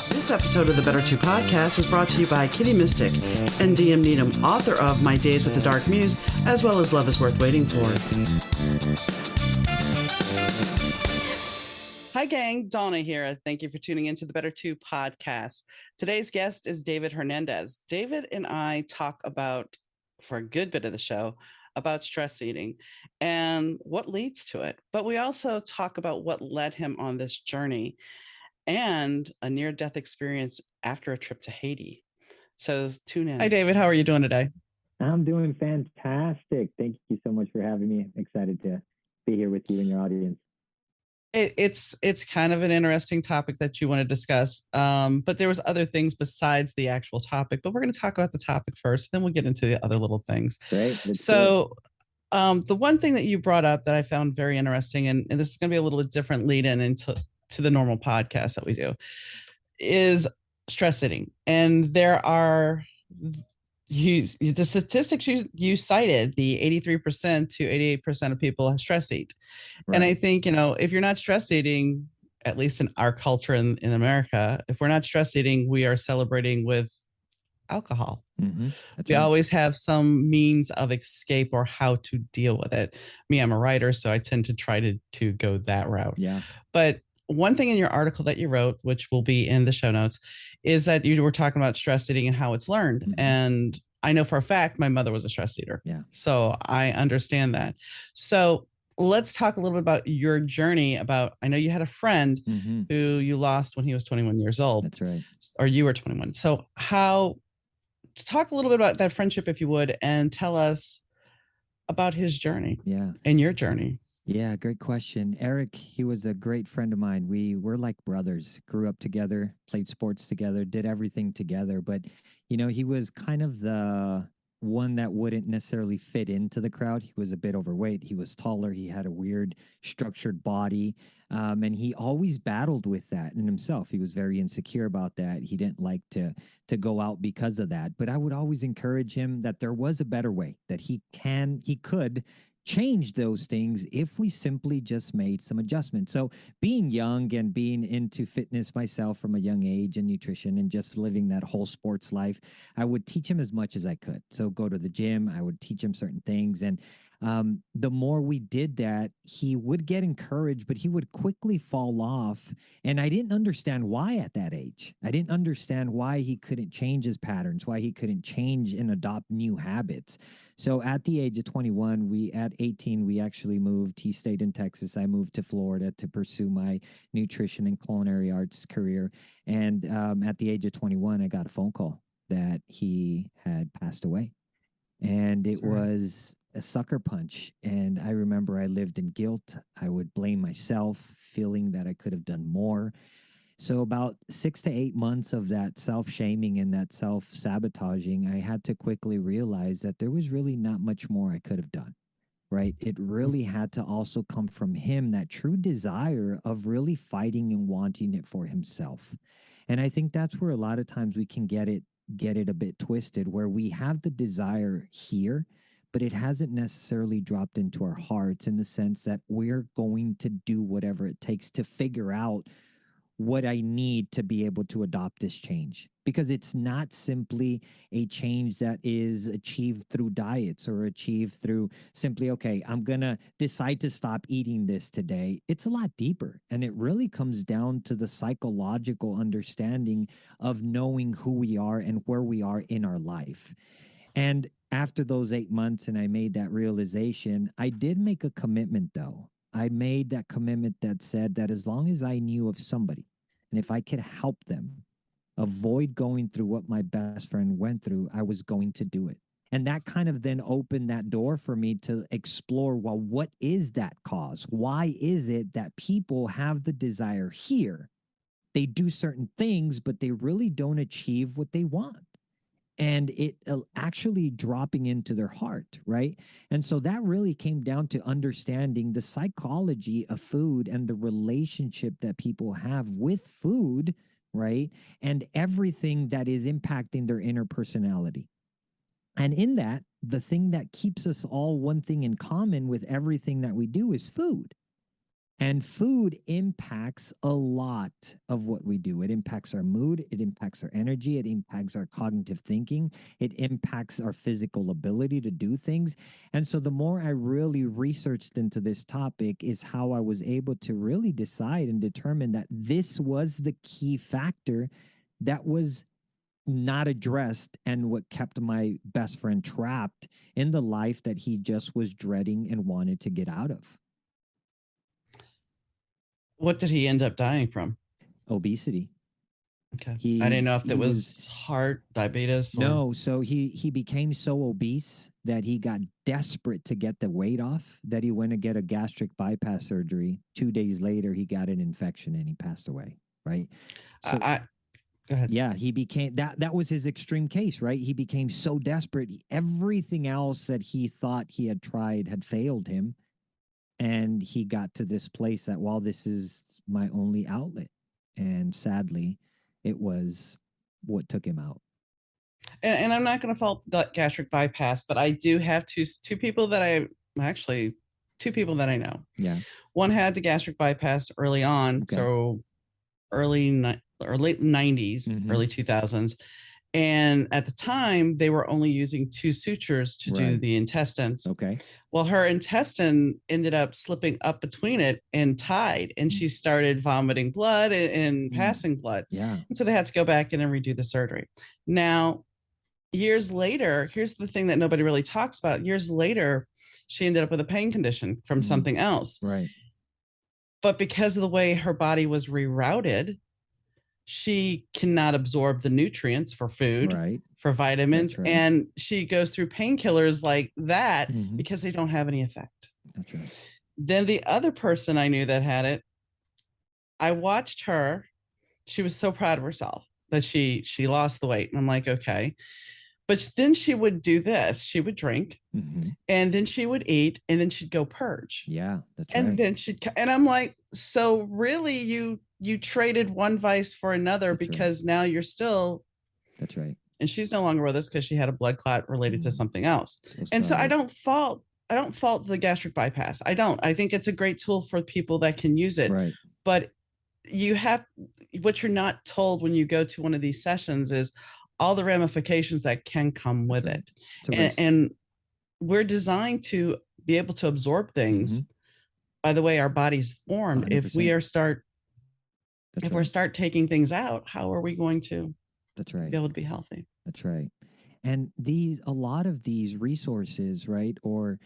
This episode of the Better 2 podcast is brought to you by Kitty Mystic and DM Needham, author of My Days with the Dark Muse, as well as Love is Worth Waiting For. Hi, gang. Donna here. Thank you for tuning into the Better 2 podcast. Today's guest is David Hernandez. David and I talk about, for a good bit of the show, about stress eating and what leads to it. But we also talk about what led him on this journey and a near-death experience after a trip to Haiti. So tune in. Hi, David. How are you doing today? I'm doing fantastic. Thank you so much for having me. I'm excited to be here with you and your audience. It's kind of an interesting topic that you want to discuss, but there was other things besides the actual topic. But we're going to talk about the topic first, then we'll get into the other little things. Great. So the one thing that you brought up that I found very interesting, and this is going to be a little bit different lead-in into the normal podcast that we do, is stress eating. And there are the statistics you cited, the 83% to 88% of people stress eat. Right. And I think, if you're not stress eating, at least in our culture in America, if we're not stress eating, we are celebrating with alcohol. Mm-hmm. We always have some means of escape or how to deal with it. Me, I'm a writer, so I tend to try to go that route. Yeah. But one thing in your article that you wrote, which will be in the show notes, is that you were talking about stress eating and how it's learned. Mm-hmm. And I know for a fact my mother was a stress eater. Yeah. So I understand that. So let's talk a little bit about your journey. I know you had a friend mm-hmm. who you lost when he was 21 years old. That's right. Or you were 21. So talk a little bit about that friendship, if you would, and tell us about his journey. Yeah. And your journey. Yeah, great question. Eric, he was a great friend of mine. We were like brothers, grew up together, played sports together, did everything together. But, he was kind of the one that wouldn't necessarily fit into the crowd. He was a bit overweight. He was taller. He had a weird structured body. And he always battled with that in himself. He was very insecure about that. He didn't like to go out because of that. But I would always encourage him that there was a better way, that he could change those things if we simply just made some adjustments. So being young and being into fitness myself from a young age and nutrition and just living that whole sports life, I would teach him as much as I could. So go to the gym, I would teach him certain things. And the more we did that, he would get encouraged, but he would quickly fall off. And I didn't understand why at that age. I didn't understand why he couldn't change his patterns, why he couldn't change and adopt new habits. So at the age of 21, at 18, we actually moved. He stayed in Texas. I moved to Florida to pursue my nutrition and culinary arts career. And at the age of 21, I got a phone call that he had passed away. And it was a sucker punch. And I remember I lived in guilt. I would blame myself, feeling that I could have done more. So about 6 to 8 months of that self-shaming and that self-sabotaging, I had to quickly realize that there was really not much more I could have done, right? It really had to also come from him, that true desire of really fighting and wanting it for himself. And I think that's where a lot of times we can get it a bit twisted, where we have the desire here, but it hasn't necessarily dropped into our hearts in the sense that we're going to do whatever it takes to figure out what I need to be able to adopt this change. Because it's not simply a change that is achieved through diets or achieved through simply, okay, I'm going to decide to stop eating this today. It's a lot deeper. And it really comes down to the psychological understanding of knowing who we are and where we are in our life. And after those 8 months and I made that realization, I did make a commitment though. I made that commitment that said that as long as I knew of somebody, and if I could help them avoid going through what my best friend went through, I was going to do it. And that kind of then opened that door for me to explore, well, what is that cause? Why is it that people have the desire here? They do certain things, but they really don't achieve what they want. And it actually dropping into their heart, right? And so that really came down to understanding the psychology of food and the relationship that people have with food, right? And everything that is impacting their inner personality. And in that, the thing that keeps us all one thing in common with everything that we do is food. And food impacts a lot of what we do. It impacts our mood, it impacts our energy, it impacts our cognitive thinking, it impacts our physical ability to do things. And so the more I really researched into this topic is how I was able to really decide and determine that this was the key factor that was not addressed and what kept my best friend trapped in the life that he just was dreading and wanted to get out of. What did he end up dying from? Obesity. Okay. I He didn't know if it he was was heart, diabetes, or no, so he became so obese that he got desperate to get the weight off that he went to get a gastric bypass surgery. 2 days later, he got an infection and he passed away. Right. So I go ahead. yeah, he became that was his extreme case, right? He became so desperate. Everything else that he thought he had tried had failed him. And he got to this place that, well, this is my only outlet. And sadly, it was what took him out. And I'm not going to fault gastric bypass, but I do have two people that I actually two people that I know. Yeah. One had the gastric bypass early on, Okay. so or late 90s, early 2000s. And at the time, they were only using two sutures to do Right. the intestines. Okay. Well, her intestine ended up slipping up between it and tied, and she started vomiting blood and passing blood. Yeah. And so they had to go back in and redo the surgery. Now, years later, here's the thing that nobody really talks about. Years later, she ended up with a pain condition from something else. Right. But because of the way her body was rerouted, she cannot absorb the nutrients for food, Right. for vitamins, Right. and she goes through painkillers like that because they don't have any effect. That's right. Then the other person I knew that had it, I watched her. She was so proud of herself that she lost the weight. And I'm like, okay. But then she would do this. She would drink, and then she would eat, and then she'd go purge. Yeah, that's and right. then and I'm like, so really you traded one vice for another, That's right. because now you're still. That's right. And she's no longer with us because she had a blood clot related to something else. So And so sorry. I don't fault the gastric bypass. I don't. I think it's a great tool for people that can use it. Right. But you have, what you're not told when you go to one of these sessions is all the ramifications that can come with right. it. It's a risk. And we're designed to be able to absorb things by the way our body's formed. If we 100%. are start That's if right. we're start taking things out, how are we going to That's right. be able to be healthy? That's right. And a lot of these resources, right, or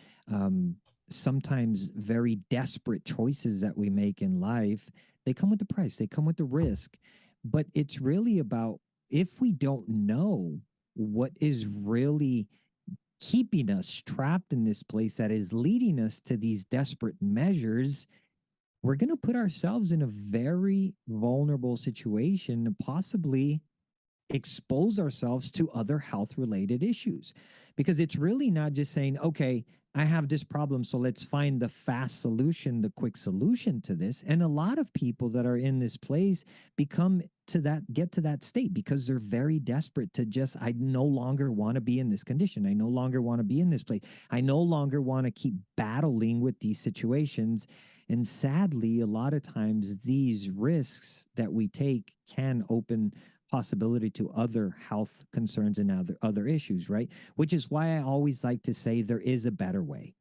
sometimes very desperate choices that we make in life, they come with the price, they come with the risk. But it's really about, if we don't know what is really keeping us trapped in this place that is leading us to these desperate measures, we're going to put ourselves in a very vulnerable situation and possibly expose ourselves to other health related issues. Because it's really not just saying, okay, I have this problem, so let's find the fast solution, the quick solution to this. And a lot of people that are in this place get to that state because they're very desperate to just, I no longer want to be in this condition. I no longer want to be in this place. I no longer want to keep battling with these situations. And sadly, a lot of times these risks that we take can open possibility to other health concerns and other issues, right? Which is why I always like to say there is a better way,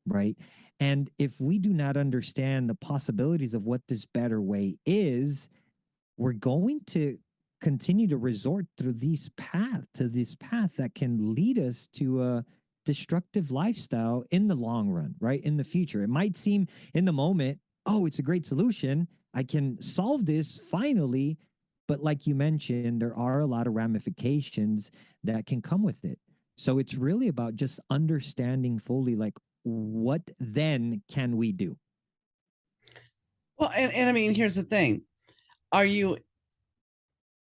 right? And if we do not understand the possibilities of what this better way is, we're going to continue to resort through this path that can lead us to a destructive lifestyle in the long run, right? In the future. It might seem in the moment, oh, it's a great solution. I can solve this finally. But like you mentioned, there are a lot of ramifications that can come with it. So it's really about just understanding fully, like, what then can we do? Well, and I mean, here's the thing. Are you,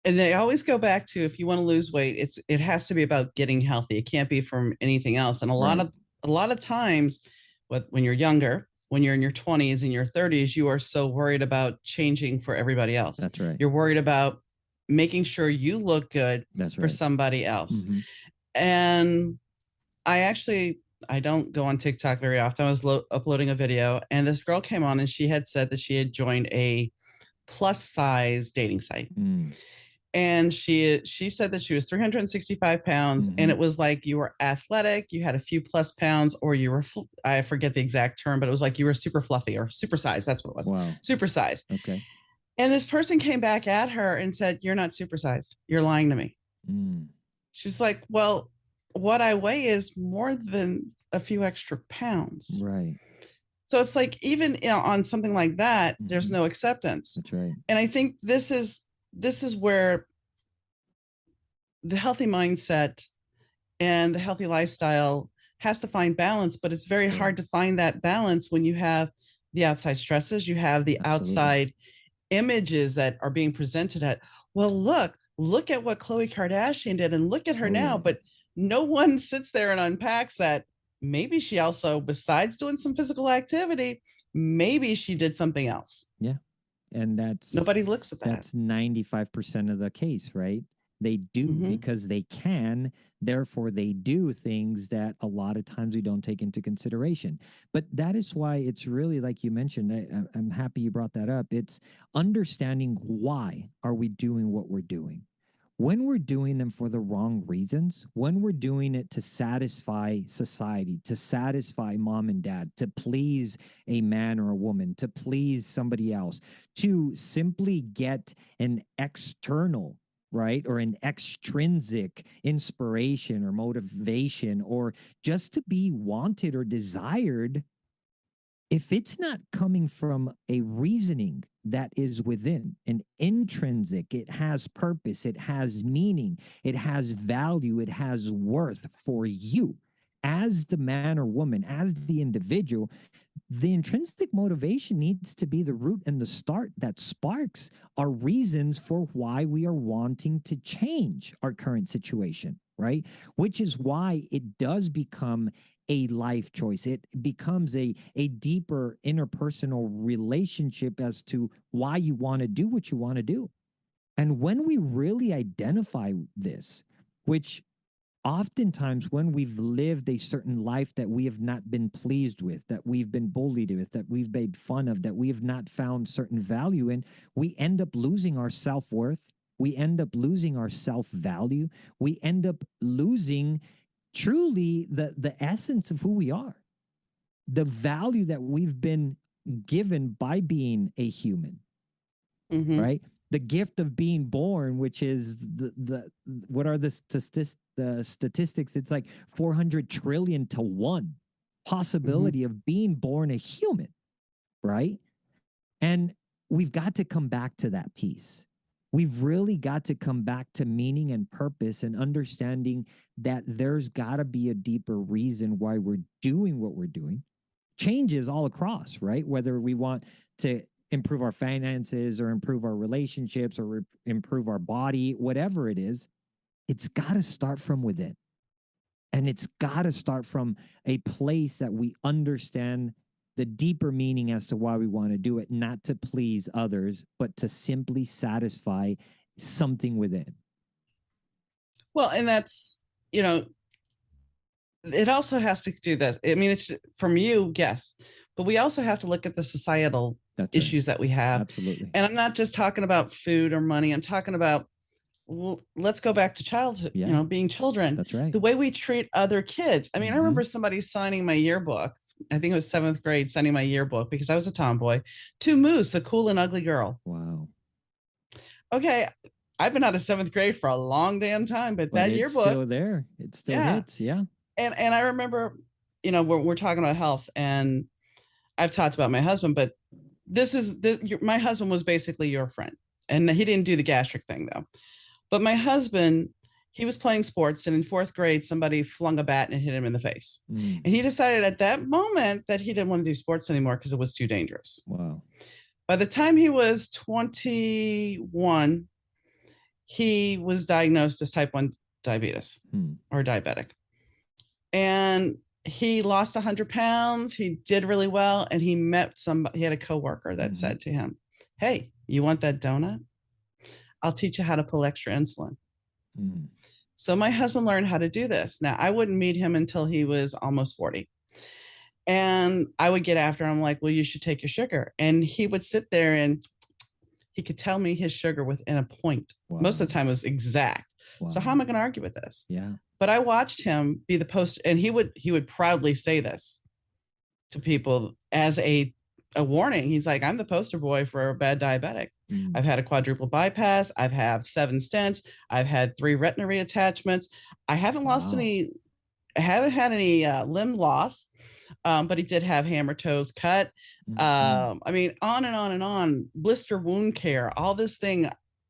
and they always go back to, if you want to lose weight, it has to be about getting healthy. It can't be from anything else. And Right. A lot of times when you're younger, when you're in your 20s and your 30s, you are so worried about changing for everybody else. That's right. You're worried about making sure you look good That's for right. somebody else. And I actually I don't go on TikTok very often. I was uploading a video, and this girl came on, and she had said that she had joined a plus size dating site. Mm. And she said that she was 365 pounds, and Mm-hmm. it was like you were athletic, you had a few plus pounds, or you were, I forget the exact term, but it was like you were super fluffy or super size. That's what it was. Wow. Super size. Okay. And this person came back at her and said, "You're not supersized. You're lying to me." Mm. She's like, "Well, what I weigh is more than a few extra pounds." Right. So it's like, even on something like that, there's Mm-hmm. no acceptance. That's right. And I think this is where the healthy mindset and the healthy lifestyle has to find balance, but it's very Yeah. hard to find that balance when you have the outside stresses, you have the Absolutely. outside images that are being presented at, well, look at what Khloe Kardashian did and look at her Oh now. yeah. But no one sits there and unpacks that maybe she also, besides doing some physical activity, maybe she did something else. Yeah. And Nobody looks at that. that's 95% of the case, right? They do Mm-hmm. because they can, therefore they do things that a lot of times we don't take into consideration. But that is why it's really, like you mentioned, I'm happy you brought that up. It's understanding why are we doing what we're doing. When we're doing them for the wrong reasons, when we're doing it to satisfy society, to satisfy mom and dad, to please a man or a woman, to please somebody else, to simply get an external, right, or an extrinsic inspiration or motivation, or just to be wanted or desired, if it's not coming from a reasoning that is within, an intrinsic, it has purpose, it has meaning, it has value, it has worth for you as the man or woman, as the individual, the intrinsic motivation needs to be the root and the start that sparks our reasons for why we are wanting to change our current situation, right? Which is why it does become a life choice. It becomes a deeper interpersonal relationship as to why you want to do what you want to do. And when we really identify this, which oftentimes when we've lived a certain life that we have not been pleased with, that we've been bullied with, that we've made fun of, that we have not found certain value in, we end up losing our self-worth. We end up losing our self-value. We end up losing truly the essence of who we are, the value that we've been given by being a human, Mm-hmm. right? The gift of being born, which is the what are the statistics? It's like 400 trillion to one Mm-hmm. possibility of being born a human, right? And we've got to come back to that piece. We've really got to come back to meaning and purpose and understanding that there's got to be a deeper reason why we're doing what we're doing. Changes all across, right? Whether we want to improve our finances or improve our relationships or improve our body, whatever it is, it's got to start from within. And it's got to start from a place that we understand the deeper meaning as to why we want to do it, not to please others, but to simply satisfy something within. Well, and that's, you know, it also has to do that. I mean, it's from you, yes, but we also have to look at the societal That's right. issues that we have. Absolutely. And I'm not just talking about food or money. I'm talking about, let's go back to childhood, Yeah, being children, that's right. the way we treat other kids. I mean, I Mm-hmm. remember somebody signing my yearbook. I think it was seventh grade, signing my yearbook because I was a tomboy, to Moose, a cool and ugly girl. Wow. Okay. I've been out of seventh grade for a long damn time, but But that it's yearbook, still there. It still yeah. hits. Yeah. And I remember, we're talking about health, and I've talked about my husband, but my husband was basically your friend, and he didn't do the gastric thing though. But my husband, he was playing sports, and in fourth grade, somebody flung a bat and hit him in the face, Mm. and he decided at that moment that he didn't want to do sports anymore because it was too dangerous. Wow. By the time he was 21, he was diagnosed as type 1 diabetes or diabetic. And he lost 100 pounds. He did really well. And he met somebody, he had a coworker that said to him, "Hey, you want that donut? I'll teach you how to pull extra insulin." So my husband learned how to do this. Now I wouldn't meet him until he was almost 40. And I would get after him like, well, you should take your sugar. And he would sit there and he could tell me his sugar within a point. Most of Wow. the time it was exact. So how Wow. am I going to argue with this? Yeah. But I watched him be the post, and he would proudly say this to people as a warning. He's like, I'm the poster boy for a bad diabetic. Mm. I've had a quadruple bypass. I've had 7 stents. I've had 3 retina reattachments. I haven't lost Wow. any. I haven't had any limb loss, but he did have hammer toes cut. Mm-hmm. I mean, on and on and on. Blister wound care, all this thing.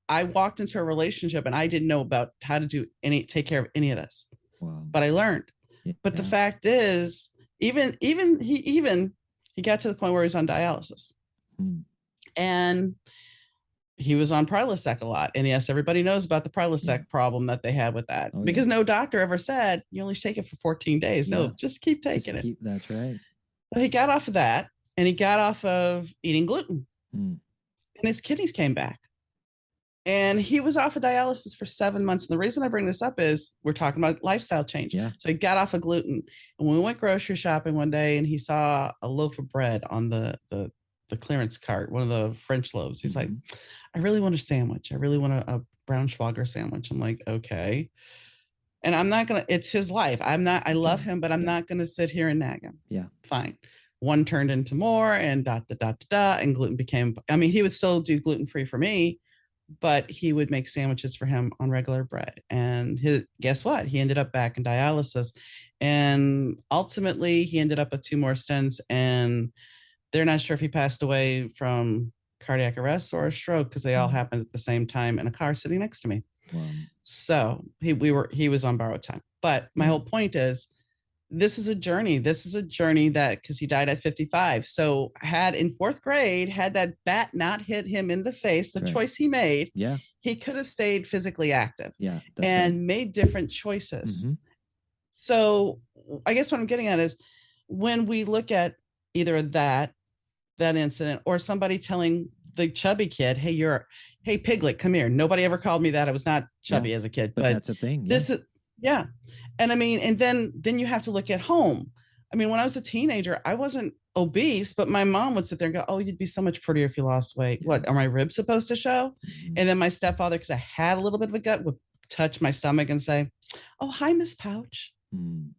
I walked into a relationship and I didn't know about how to take care of any of this, Wow. but I learned. But the Yeah. fact is, he got to the point where he's on dialysis, Mm. and he was on Prilosec a lot. And yes, everybody knows about the Yeah. Prilosec problem that they had with that, Oh yeah. because no doctor ever said you only take it for 14 days. No, Yeah. just keep taking Just it. keep. That's right. So he got off of that, and he got off of eating gluten, Mm. and his kidneys came back. And he was off of dialysis for 7 months. And the reason I bring this up is we're talking about lifestyle change. Yeah. So he got off of gluten. And we went grocery shopping one day, and he saw a loaf of bread on the clearance cart, one of the French loaves. He's like, Mm-hmm. I really want a sandwich. I really want a brown Schwager sandwich. I'm like, okay. And I'm not gonna, it's his life. I love Right. him, but I'm Yeah. not gonna sit here and nag him. Yeah. Fine. One turned into more, and dot dot dot dot, dot, and gluten became, I mean, he would still do gluten free for me, but he would make sandwiches for him on regular bread. And guess what? He ended up back in dialysis. And ultimately, he ended up with 2 more stents. And they're not sure if he passed away from cardiac arrest or a stroke, because they all Mm. happened at the same time in a car sitting next to me. Wow. So he was on borrowed time. But my Yeah. whole point is, this is a journey. This is a journey that, because he died at 55. So had in fourth grade, had that bat not hit him in the face, the That's right. choice he made, Yeah. he could have stayed physically active Yeah. That's right. and made different choices. Mm-hmm. So I guess what I'm getting at is, when we look at either that incident, or somebody telling the chubby kid, hey Piglet, come here. Nobody ever called me that. I was not Yeah. chubby as a kid, But but that's a thing. Yeah. this is, yeah. And I mean, and then you have to look at home. I mean, when I was a teenager, I wasn't obese, but my mom would sit there and go, oh, you'd be so much prettier if you lost weight. Yeah. What are my ribs supposed to show? Mm-hmm. And then my stepfather, because I had a little bit of a gut, would touch my stomach and say, oh, hi, Miss Pouch. Mm.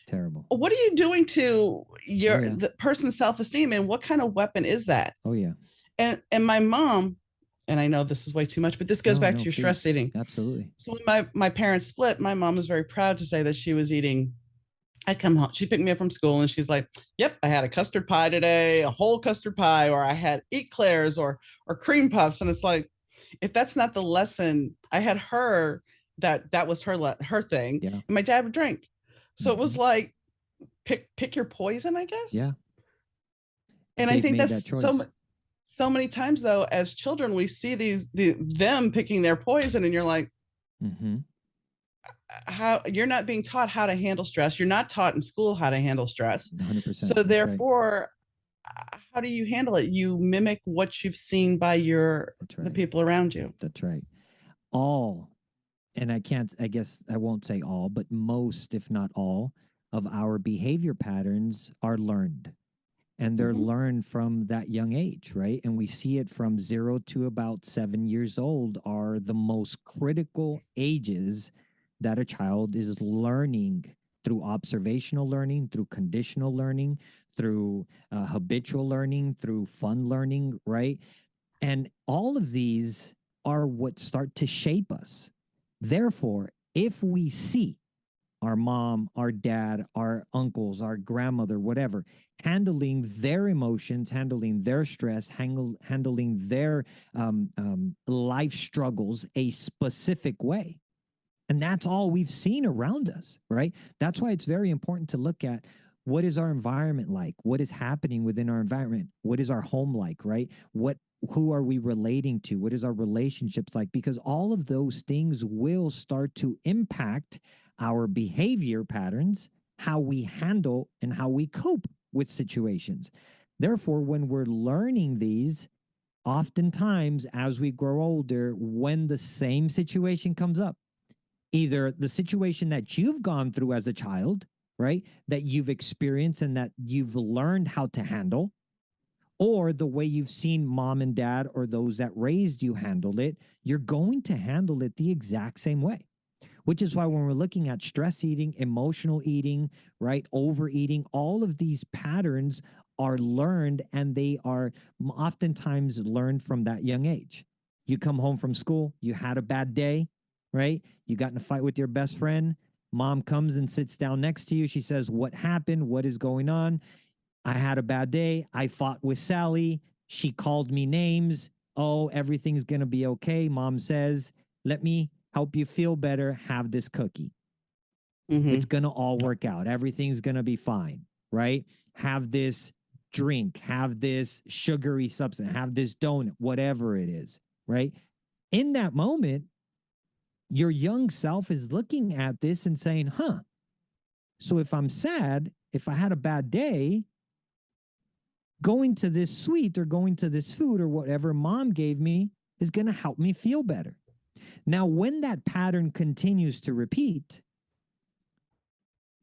Terrible. What are you doing to Oh yeah. the person's self-esteem, and what kind of weapon is that? Oh yeah. And my mom, and I know this is way too much, but this goes No, back to no, your stress please. eating. Absolutely. So when my parents split, my mom was very proud to say that she was eating. I'd come home, she picked me up from school, and she's like, yep, I had a custard pie today, a whole custard pie, or I had eclairs or cream puffs. And it's like, if that's not the lesson I had her, that was her thing. Yeah. And my dad would drink. So it was Mm-hmm. like, pick your poison, I guess. Yeah. And I They've think made that that's choice. so many times, though, as children, we see them picking their poison, and you're like, Mm-hmm. how you're not being taught how to handle stress. You're not taught in school how to handle stress. 100%. So That's right. therefore, how do you handle it? You mimic what you've seen by That's the right. people around you. That's right. All, and I guess I won't say all, but most, if not all, of our behavior patterns are learned. And they're Mhm. learned from that young age, right? And we see it from 0 to about 7 years old are the most critical ages that a child is learning through observational learning, through conditional learning, through habitual learning, through fun learning, right? And all of these are what start to shape us. Therefore, if we see our mom, our dad, our uncles, our grandmother, whatever, handling their emotions, handling their stress, handling their life struggles a specific way. And that's all we've seen around us, right? That's why it's very important to look at what is our environment like? What is happening within our environment? What is our home like, right? Who are we relating to? What is our relationships like? Because all of those things will start to impact our behavior patterns, how we handle and how we cope with situations. Therefore, when we're learning these, oftentimes as we grow older, when the same situation comes up, either the situation that you've gone through as a child, right? That you've experienced and that you've learned how to handle, or the way you've seen mom and dad or those that raised you handled it, you're going to handle it the exact same way. Which is why when we're looking at stress eating, emotional eating, right, overeating, all of these patterns are learned, and they are oftentimes learned from that young age. You come home from school, you had a bad day, right? You got in a fight with your best friend. Mom comes and sits down next to you. She says, "What happened? What is going on?" "I had a bad day. I fought with Sally. She called me names. Oh, everything's going to be okay." Mom says, "Let me help you feel better. Have this cookie. It's Mm-hmm. going to all work out. Everything's going to be fine," right? "Have this drink. Have this sugary substance. Have this donut," whatever it is, right? In that moment, your young self is looking at this and saying, huh, so if I'm sad, if I had a bad day, going to this sweet or going to this food or whatever mom gave me is going to help me feel better. Now, when that pattern continues to repeat,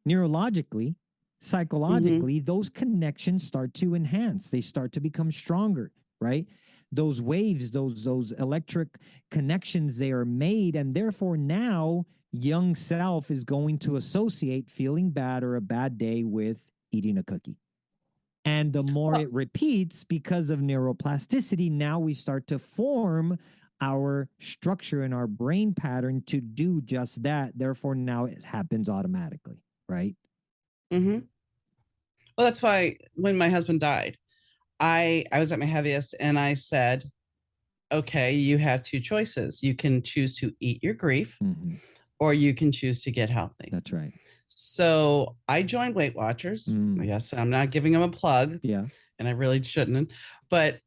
neurologically, Mm-hmm. psychologically, those connections start to enhance. They start to become stronger, right? Those waves, those electric connections, they are made, and therefore now young self is going to associate feeling bad or a bad day with eating a cookie. And the more Well, it repeats because of neuroplasticity, now we start to form our structure and our brain pattern to do just that. Therefore, now it happens automatically, right? mm-hmm. Well, that's why when my husband died, I was at my heaviest and I said, okay, you have two choices. You can choose to eat your grief Mm-hmm. or you can choose to get healthy. That's right. So I joined Weight Watchers. I Mm. guess I'm not giving them a plug, Yeah. and I really shouldn't. But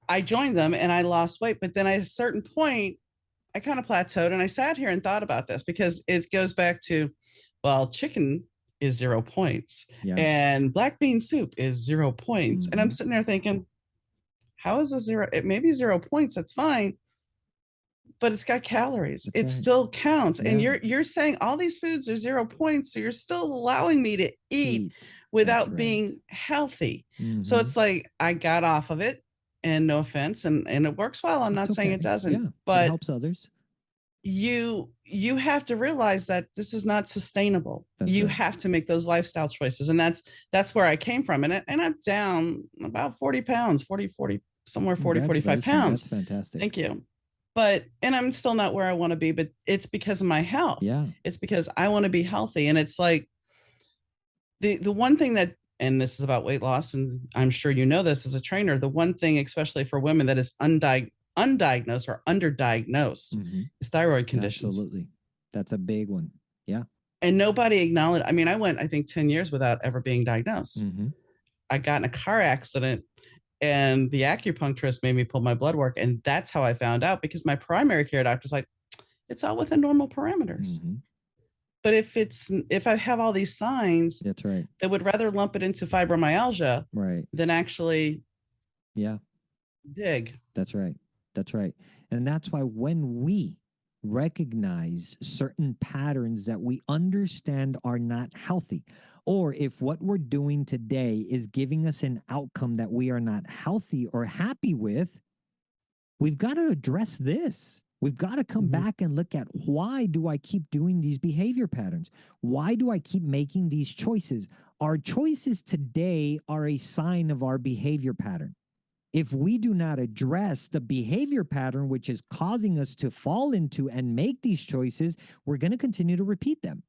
I joined them and I lost weight. But then at a certain point, I kind of plateaued and I sat here and thought about this because it goes back to, well, chicken is 0 points Yeah. and black bean soup is 0 points. And I'm Mm-hmm. sitting there thinking, how is this zero? It may be 0 points. That's fine, but it's got calories. That's It right. still counts. And Yeah. you're saying all these foods are 0 points, so you're still allowing me to eat Eat. That's without right. being healthy. So Mm-hmm. it's like I got off of it, and no offense, and it works well. I'm It's not saying it okay. doesn't, Yeah. It but helps others. you have to realize that this is not sustainable. That's You right. have to make those lifestyle choices, and that's where I came from. And I'm down about 40 pounds, 40 somewhere 40 45 Congratulations. That's pounds. fantastic. Thank you. But and I'm still not where I want to be, but it's because of my health. Yeah. It's because I want to be healthy. And it's like the one thing that, and this is about weight loss, and I'm sure you know this as a trainer, the one thing, especially for women, that is undiagnosed or underdiagnosed Mm-hmm. is thyroid conditions. Absolutely. That's a big one. Yeah. And nobody acknowledged. I mean, I went, I think, 10 years without ever being diagnosed. Mm-hmm. I got in a car accident and the acupuncturist made me pull my blood work. And that's how I found out, because my primary care doctor's like, it's all within normal parameters. Mm-hmm. But if I have all these signs, That's right. they would rather lump it into fibromyalgia Right. than actually Yeah. dig. That's right. That's right. And that's why when we recognize certain patterns that we understand are not healthy, or if what we're doing today is giving us an outcome that we are not healthy or happy with, we've got to address this. We've got to come Mhm. back and look at, why do I keep doing these behavior patterns? Why do I keep making these choices? Our choices today are a sign of our behavior pattern. If we do not address the behavior pattern, which is causing us to fall into and make these choices, we're going to continue to repeat them,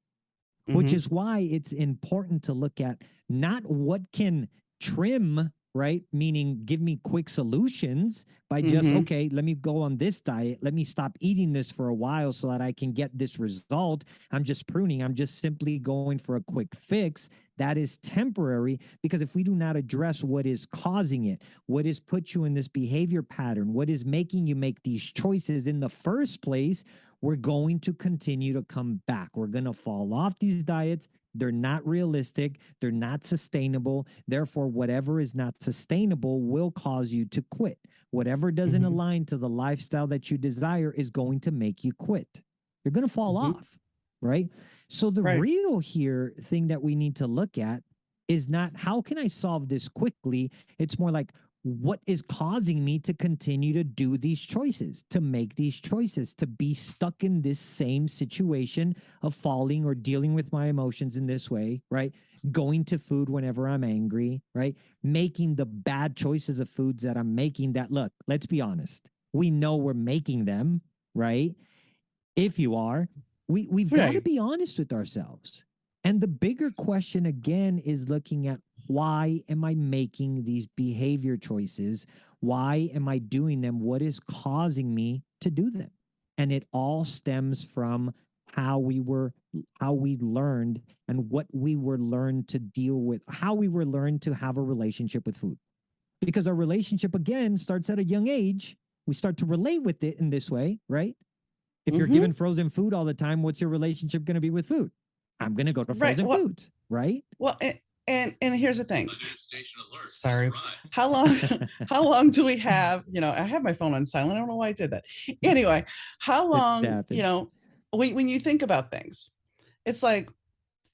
which Mhm. is why it's important to look at not what can trim, right? Meaning give me quick solutions by just, Mhm. okay, let me go on this diet. Let me stop eating this for a while so that I can get this result. I'm just pruning. I'm just simply going for a quick fix. That is temporary, because if we do not address what is causing it, what is put you in this behavior pattern, what is making you make these choices in the first place, we're going to continue to come back. We're going to fall off these diets. They're not realistic. They're not sustainable. Therefore, whatever is not sustainable will cause you to quit. Whatever doesn't Mhm. align to the lifestyle that you desire is going to make you quit. You're going to fall Mhm. off. right? So the Right. real here thing that we need to look at is not how can I solve this quickly? It's more like what is causing me to continue to do these choices, to make these choices, to be stuck in this same situation of falling or dealing with my emotions in this way, right? Going to food whenever I'm angry, right? Making the bad choices of foods that I'm making that, look, let's be honest. We know we're making them, right? If you are, we've got to Right. be honest with ourselves. And the bigger question again is looking at why am I making these behavior choices? Why am I doing them? What is causing me to do them? And it all stems from how we were how we learned and what we were learned to deal with, how we were learned to have a relationship with food. Because our relationship again starts at a young age. We start to relate with it in this way, right? If you're Mm-hmm. given frozen food all the time, what's your relationship going to be with food? I'm going to go to Right. frozen foods, right? Well, and here's the thing. Sorry. How long how long do we have? I have my phone on silent. I don't know why I did that. Anyway, how It long, happens. when you think about things, it's like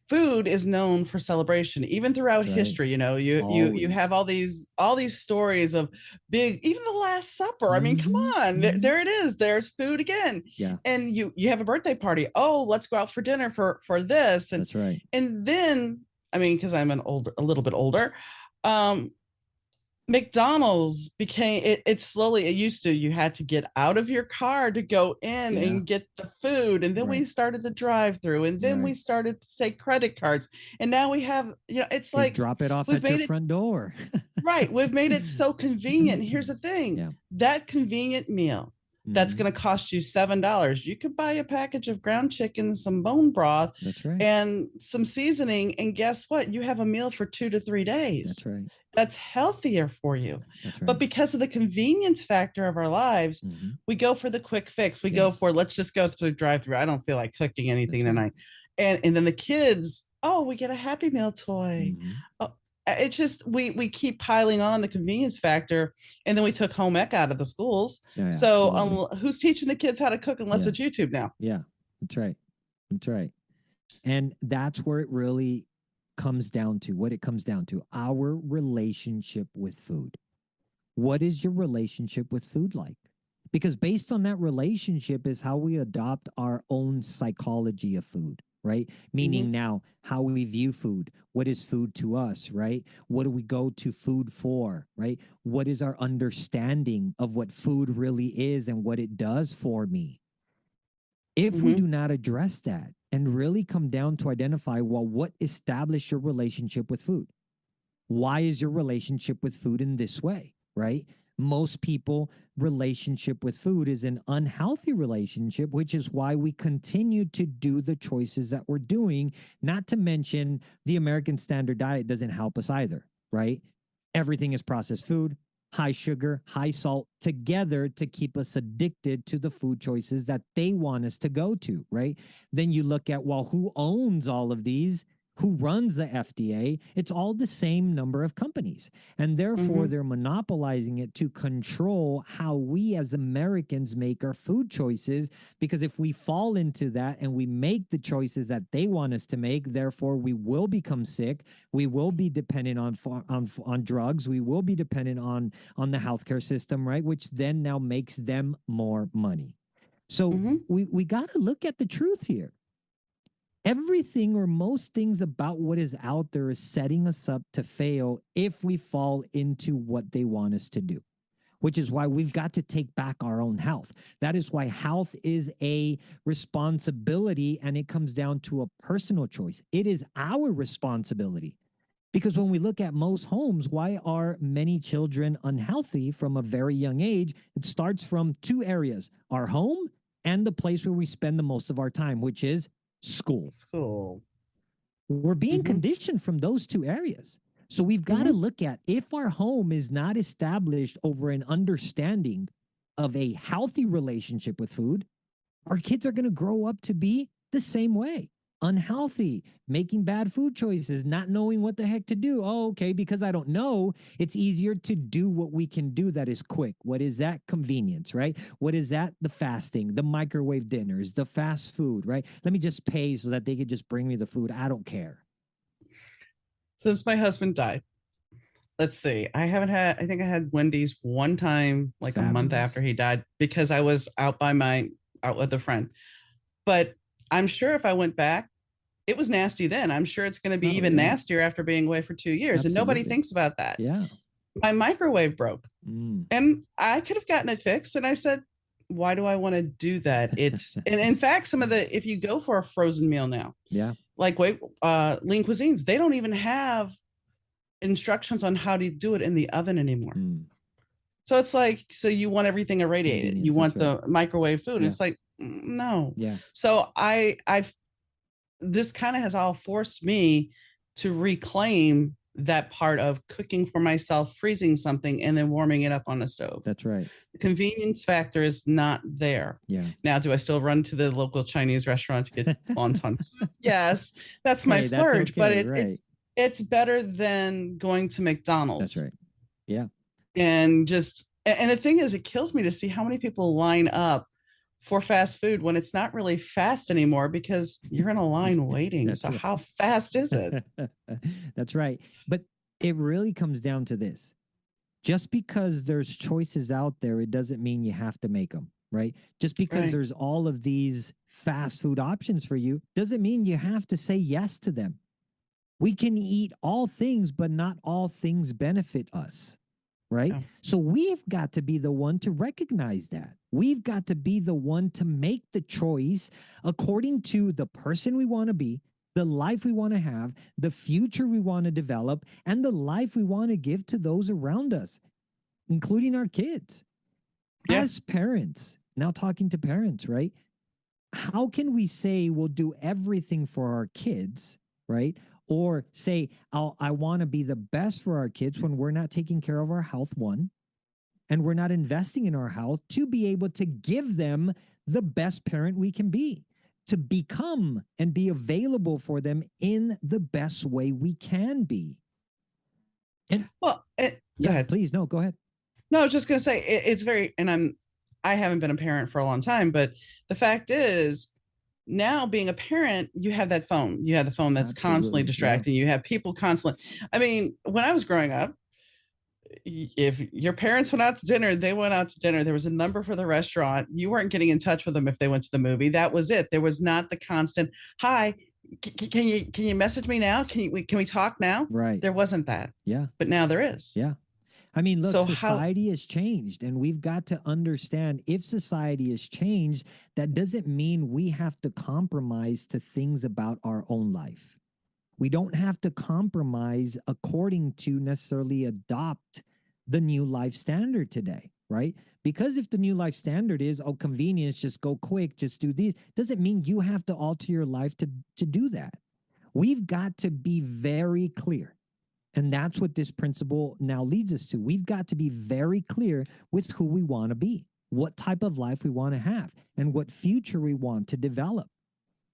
food is known for celebration even throughout That's right. history. You Always. have all these stories of big, even the Last Supper. I mean, come Mm-hmm. on, there, Mm-hmm. there it is, there's food again. Yeah, And you have a birthday party. Oh, let's go out for dinner for this. and that's right. and then, I mean, because I'm a little bit older, um McDonald's became it slowly. It used to, you had to get out of your car to go in Yeah, and get the food. And then we right. started the drive through. And then we Right. started to take credit cards. And now we have, it's They like drop it off we've at your made it front door. right. We've made it so convenient. And here's the thing, Yeah. that convenient meal that's Mm-hmm. going to cost you $7. You could buy a package of ground chicken, some bone broth, That's right. and some seasoning. And guess what? You have a meal for 2 to 3 days That's right. that's healthier for you. That's But right. because of the convenience factor of our lives, Mm-hmm. we go for the quick fix. We go Yes, for, let's just go to the drive through. I don't feel like cooking anything that's right. tonight. And then the kids, oh, we get a Happy Meal toy. Mm-hmm. Oh, it's just we keep piling on the convenience factor, and then we took home ec out of the schools. Yeah, yeah, So absolutely. who's teaching the kids how to cook unless Yeah, it's YouTube now? yeah. That's right. That's right. And that's where it really comes down to what it comes down to our relationship with food. What is your relationship with food like? Because based on that relationship is how we adopt our own psychology of food, right? Mm-hmm. Meaning now how we view food. What is food to us, right? What do we go to food for, right? What is our understanding of what food really is and what it does for me? If we Mm-hmm. do not address that and really come down to identify, well, what established your relationship with food? Why is your relationship with food in this way, right? Most people relationship with food is an unhealthy relationship, which is why we continue to do the choices that we're doing. Not to mention the American standard diet doesn't help us either, right? Everything is processed food, high sugar, high salt together to keep us addicted to the food choices that they want us to go to, right? Then you look at, well, who owns all of these? Who runs the FDA? It's all the same number of companies. And therefore, Mm-hmm. they're monopolizing it to control how we as Americans make our food choices. Because if we fall into that and we make the choices that they want us to make, therefore, we will become sick. We will be dependent on drugs. We will be dependent on the healthcare system, right? Which then now makes them more money. So Mm-hmm. we got to look at the truth here. Everything or most things about what is out there is setting us up to fail if we fall into what they want us to do, which is why we've got to take back our own health. That is why health is a responsibility and it comes down to a personal choice. It is our responsibility. Because when we look at most homes, why are many children unhealthy from a very young age? It starts from two areas, our home and the place where we spend the most of our time, which is school. School. We're being Mm-hmm. conditioned from those two areas. So we've got to Mm-hmm. look at if our home is not established over an understanding of a healthy relationship with food, our kids are going to grow up to be the same way. unhealthy, making bad food choices, not knowing what the heck to do. Oh, okay, because I don't know, it's easier to do what we can do that is quick. What is that? Convenience, right? What is that? The fasting, the microwave dinners, the fast food, right? Let me just pay so that they could just bring me the food. I don't care. Since my husband died, let's see. I think I had Wendy's one time, like a month after Fabulous. he died, because I was out with a friend. But I'm sure if I went back, it was nasty then. I'm sure it's going to be Oh, even yeah, nastier after being away for 2 years. And nobody absolutely. thinks about that. Yeah. My microwave broke Mm. and I could have gotten it fixed. And I said, why do I want to do that? And in fact, if you go for a frozen meal now, Yeah. like lean cuisines, they don't even have instructions on how to do it in the oven anymore. Mm. So it's like, so you want everything irradiated. You Convenience. That's want right. the microwave food. And Yeah. it's like, no. Yeah. So this kind of has all forced me to reclaim that part of cooking for myself, freezing something, and then warming it up on the stove. That's right. The convenience factor is not there. Yeah. Now, do I still run to the local Chinese restaurant to get wonton soup? Yes, that's my Hey, that's splurge, but okay. Right. it's better than going to That's McDonald's right. Yeah. and and the thing is, it kills me to see how many people line up for fast food when it's not really fast anymore because you're in a line waiting. That's So right. how fast is it? That's right. But it really comes down to this. Just because there's choices out there, it doesn't mean you have to make them, right? Just because Right. there's all of these fast food options for you doesn't mean you have to say yes to them. We can eat all things, but not all things benefit us, right? Yeah. So we've got to be the one to recognize that. We've got to be the one to make the choice according to the person we want to be, the life we want to have, the future we want to develop, and the life we want to give to those around us, including our kids. Yeah. As parents, now talking to parents, right? How can we say we'll do everything for our kids, right? Or say, I want to be the best for our kids when we're not taking care of our health, one, and we're not investing in our health to be able to give them the best parent we can be, to become and be available for them in the best way we can be. And Well, go yeah, ahead. please, no, go ahead. No, I was just going to say it's very, and I haven't been a parent for a long time, but the fact is, now being a parent, you have that phone. You have the phone that's constantly Absolutely. Yeah. distracting. You have people constantly. I mean, when I was growing up, if your parents went out to dinner, they went out to dinner. There was a number for the restaurant. You weren't getting in touch with them if they went to the movie. That was it. There was not the constant, hi, can you message me now? Can we talk now? Right. There wasn't that. Yeah. But now there is. Yeah. I mean, look, So how society has changed, and we've got to understand if society has changed, that doesn't mean we have to compromise to things about our own life. We don't have to compromise according to necessarily adopt the new life standard today, right? Because if the new life standard is, oh, convenience, just go quick, just do these, doesn't mean you have to alter your life to do that. We've got to be very clear. And that's what this principle now leads us to. We've got to be very clear with who we want to be, what type of life we want to have, and what future we want to develop.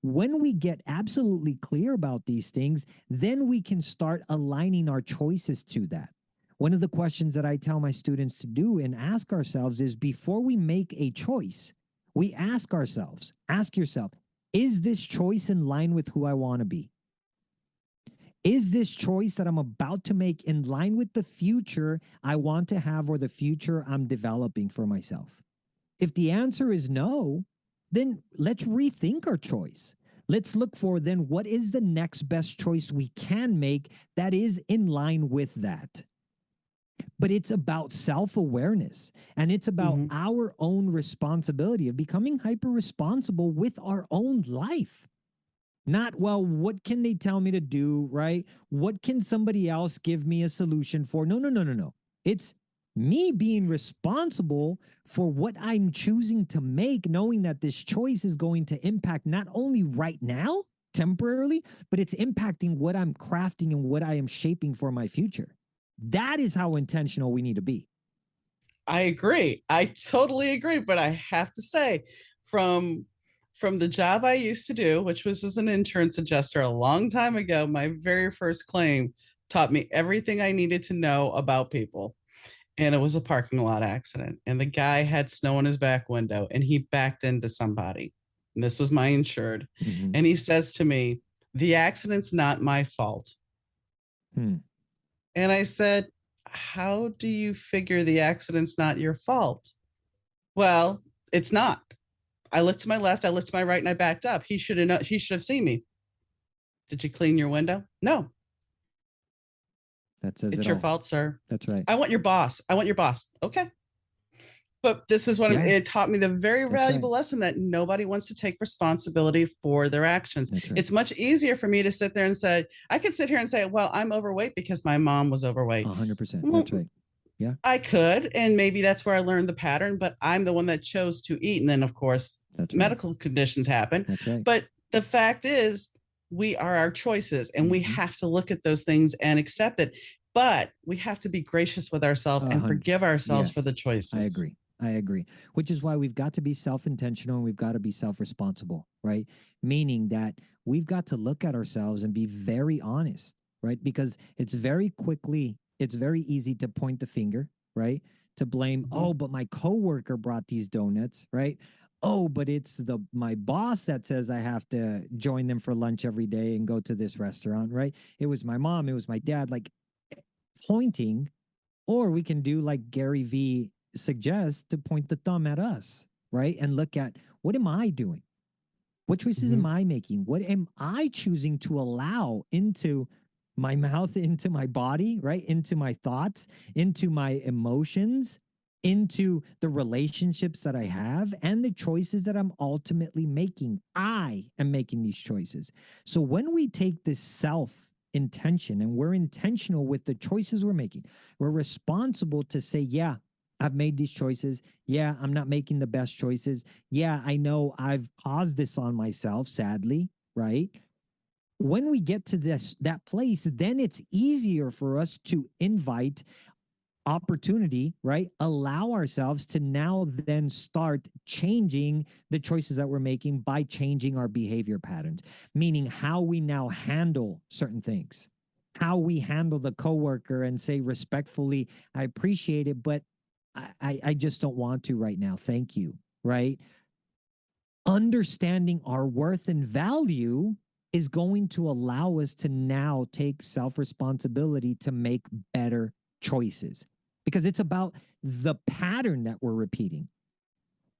When we get absolutely clear about these things, then we can start aligning our choices to that. One of the questions that I tell my students to do and ask ourselves is before we make a choice, we ask ourselves, ask yourself, is this choice in line with who I want to be? Is this choice that I'm about to make in line with the future I want to have or the future I'm developing for myself? If the answer is no, then let's rethink our choice. Let's look for then what is the next best choice we can make that is in line with that. But it's about self awareness and it's about Mhm. our own responsibility of becoming hyper responsible with our own life. Not, well, what can they tell me to do, right? What can somebody else give me a solution for? No, no, no, no, no. It's me being responsible for what I'm choosing to make, knowing that this choice is going to impact not only right now, temporarily, but it's impacting what I'm crafting and what I am shaping for my future. That is how intentional we need to be. I agree. I totally agree. But I have to say, from from the job I used to do, which was as an insurance adjuster a long time ago, my very first claim taught me everything I needed to know about people. And it was a parking lot accident. And the guy had snow in his back window and he backed into somebody. And this was my insured. Hmm. And he says to me, "The accident's not my fault." Hmm. And I said, "How do you figure the accident's not your fault?" "Well, it's not. I looked to my left, I looked to my right, and I backed up. He should have seen me." "Did you clean your window?" "No." That says it "It's your all. fault, sir." That's right. "I want your boss. I want your boss." "Okay." But this is what Yeah, it taught me, the very that's right. valuable lesson that nobody wants to take responsibility for their actions. That's right. It's much easier for me to sit there and say, I could sit here and say, well, I'm overweight because my mom was overweight. 100%. Well, That's right. Yeah, I could, and maybe that's where I learned the pattern, but I'm the one that chose to eat. And then, of course, that's right. medical conditions happen. That's right. But the fact is, we are our choices and we Hmm. have to look at those things and accept it. But we have to be gracious with ourselves and forgive ourselves for Yes, the I choices. agree. I agree. Which is why we've got to be self intentional and we've got to be self responsible, right? Meaning that we've got to look at ourselves and be very honest, right? Because it's very easy to point the finger, right? To blame, Mhm. oh, but my coworker brought these donuts, right? Oh, but it's my boss that says I have to join them for lunch every day and go to this restaurant, right? It was my mom, it was my dad, like pointing, or we can do like Gary V suggests to point the thumb at us, right? And look at what am I doing? What choices am Mhm. I making? What am I choosing to allow into my mouth, into my body, right? Into my thoughts, into my emotions, into the relationships that I have, and the choices that I'm ultimately making. I am making these choices. So when we take this self intention and we're intentional with the choices we're making, we're responsible to say, yeah, I've made these choices. Yeah, I'm not making the best choices. Yeah, I know I've caused this on myself, sadly, right? When we get to that place, then it's easier for us to invite opportunity, right? Allow ourselves to now then start changing the choices that we're making by changing our behavior patterns, meaning how we now handle certain things, how we handle the coworker and say respectfully, I appreciate it, but I just don't want to right now. Thank you. Right. Understanding our worth and value is going to allow us to now take self responsibility to make better choices because it's about the pattern that we're repeating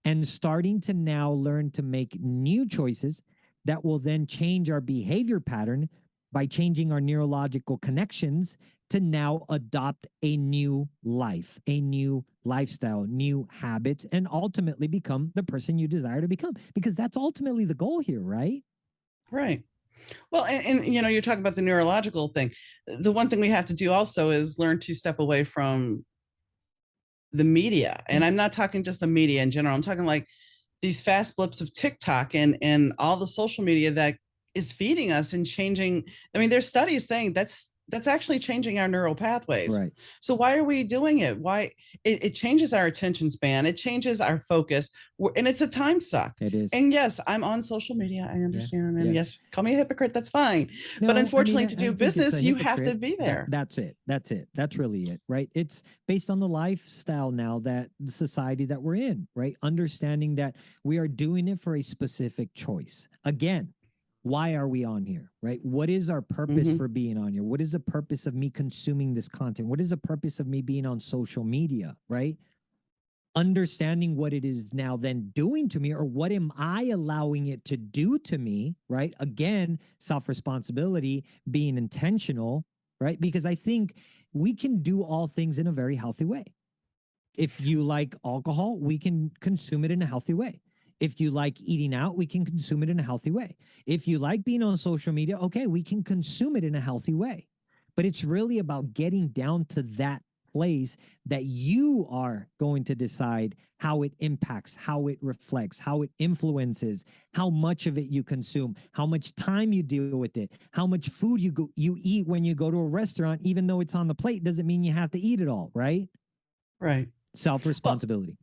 and starting to now learn to make new choices that will then change our behavior pattern by changing our neurological connections to now adopt a new life, a new lifestyle, new habits, and ultimately become the person you desire to become. Because that's ultimately the goal here, right? Right. Well, and you're talking about the neurological thing. The one thing we have to do also is learn to step away from the media. And Yeah. I'm not talking just the media in general. I'm talking like these fast blips of TikTok and all the social media that is feeding us and changing. I mean, there's studies saying that's actually changing our neural pathways. Right. So why are we doing it? Why it changes our attention span, it changes our focus, and it's a time suck. It is. And yes, I'm on social media. I Yeah. understand. And Yeah. yes, call me a hypocrite. That's fine. But No, I mean, unfortunately, to I do don't think it's a business, you have to hypocrite. be there. That's it. That's it. That's really it, right? It's based on the lifestyle now that the society that we're in, right? Understanding that we are doing it for a specific choice. Again, why are we on here, right? What is our purpose Mm-hmm. for being on here? What is the purpose of me consuming this content? What is the purpose of me being on social media, right? Understanding what it is now then doing to me or what am I allowing it to do to me, right? Again, self responsibility, being intentional, right? Because I think we can do all things in a very healthy way. If you like alcohol, we can consume it in a healthy way. If you like eating out, we can consume it in a healthy way. If you like being on social media, okay, we can consume it in a healthy way. But it's really about getting down to that place that you are going to decide how it impacts, how it reflects, how it influences, how much of it you consume, how much time you deal with it, how much food you eat when you go to a restaurant, even though it's on the plate, doesn't mean you have to eat it all, right? Right. Self Well, responsibility.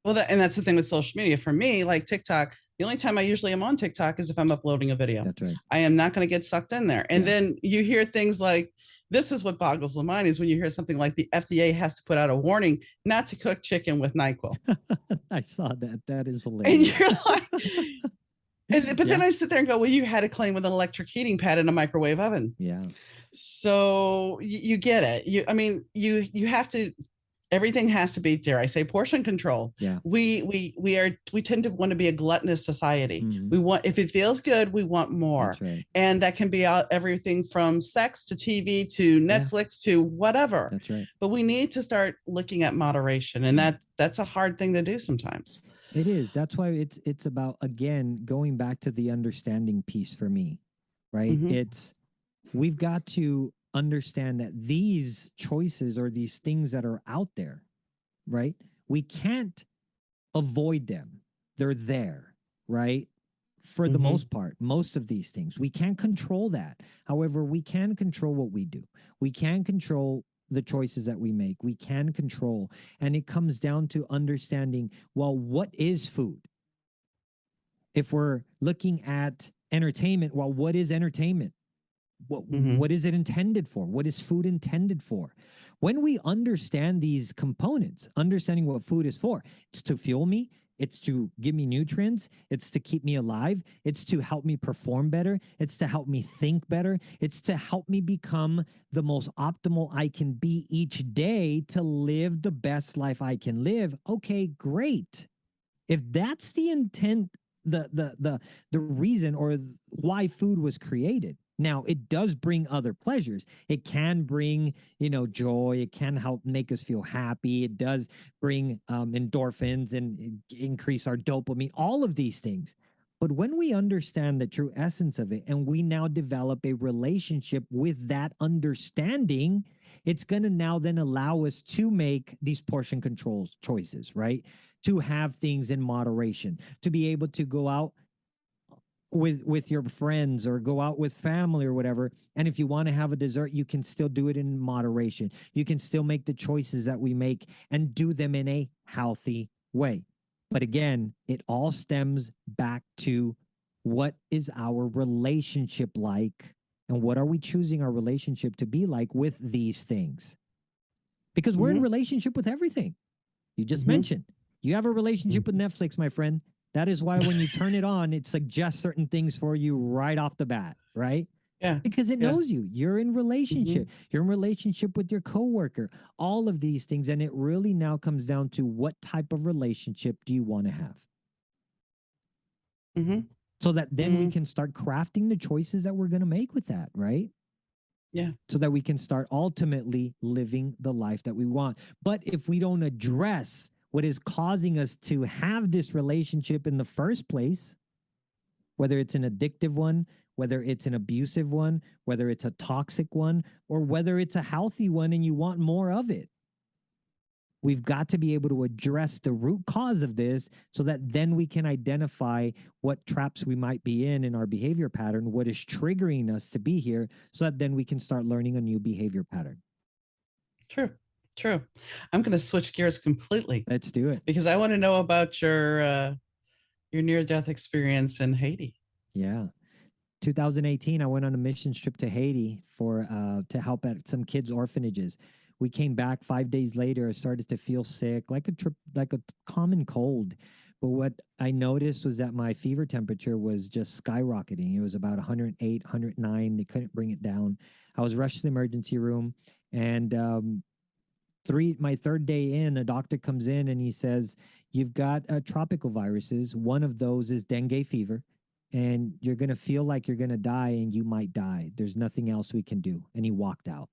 Well, and that's the thing with social media. For me, like TikTok, the only time I usually am on TikTok is if I'm uploading a video. That's right. I am not going to get sucked in there. And Yeah. then you hear things like, this is what boggles the mind is when you hear something like the FDA has to put out a warning not to cook chicken with NyQuil. I saw that. That is And hilarious. you're like, but then Yeah. I sit there and go, well, you had to clean with an electric heating pad in a microwave oven. Yeah. So you get it. I mean, you have to, everything has to be, dare I say, portion control. Yeah. We tend to want to be a gluttonous society. Hmm. We want, if it feels good, we want That's more. right. And that can be everything from sex to TV to Yeah. Netflix to whatever. That's right. But we need to start looking at moderation, and that's a hard thing to do sometimes. It is. That's why it's about, again, going back to the understanding piece for me, right? Mm-hmm, It's we've got to understand that these choices or these things that are out there, right? We can't avoid them. They're there, right? For the mm-hmm, most part, most of these things. We can't control that. However, we can control what we do. We can control the choices that we make. We can control. And it comes down to understanding, well, what is food? If we're looking at entertainment, well, what is entertainment? mm-hmm, What is it intended for? What is food intended for? When we understand these components, understanding what food is for, it's to fuel me, it's to give me nutrients, it's to keep me alive, it's to help me perform better, it's to help me think better, it's to help me become the most optimal I can be each day to live the best life I can live. Okay, great. If that's the intent, the reason or why food was created. Now, it does bring other pleasures. It can bring, joy. It can help make us feel happy. It does bring endorphins and increase our dopamine, all of these things. But when we understand the true essence of it and we now develop a relationship with that understanding, it's going to now then allow us to make these portion controls choices, right? To have things in moderation, to be able to go out with your friends or go out with family or whatever, and if you want to have a dessert, you can still do it in moderation. You can still make the choices that we make and do them in a healthy way. But again, it all stems back to what is our relationship like and what are we choosing our relationship to be like with these things, because we're in mm-hmm, relationship with everything. You just mm-hmm, mentioned you have a relationship with mm-hmm. Netflix, my friend. That is why when you turn it on, it suggests certain things for you right off the bat, right? Yeah, Because it yeah, knows you. You're in mm-hmm, relationship. You're in relationship with your coworker. All of these things, and it really now comes down to what type of relationship do you want to have, mm-hmm, so that then we mm-hmm. can start crafting the choices that we're going to make with that, right? Yeah, So that we can start ultimately living the life that we want. But if we don't address what is causing us to have this relationship in the first place, whether it's an addictive one, whether it's an abusive one, whether it's a toxic one, or whether it's a healthy one and you want more of it, we've got to be able to address the root cause of this so that then we can identify what traps we might be in our behavior pattern, what is triggering us to be here, so that then we can start learning a new behavior pattern. true, true. I'm going to switch gears completely Let's do it. because I want to know about your near death experience in Haiti. Yeah. 2018, I went on a mission trip to Haiti for to help at some kids' orphanages. We came back 5 days later. I started to feel sick, like a common cold. But what I noticed was that my fever temperature was just skyrocketing. It was about 108, 109. They couldn't bring it down. I was rushed to the emergency room, and my third day in, a doctor comes in and he says, "You've got tropical viruses. One of those is dengue fever, and you're going to feel like you're going to die and you might die. There's nothing else we can do." And he walked out.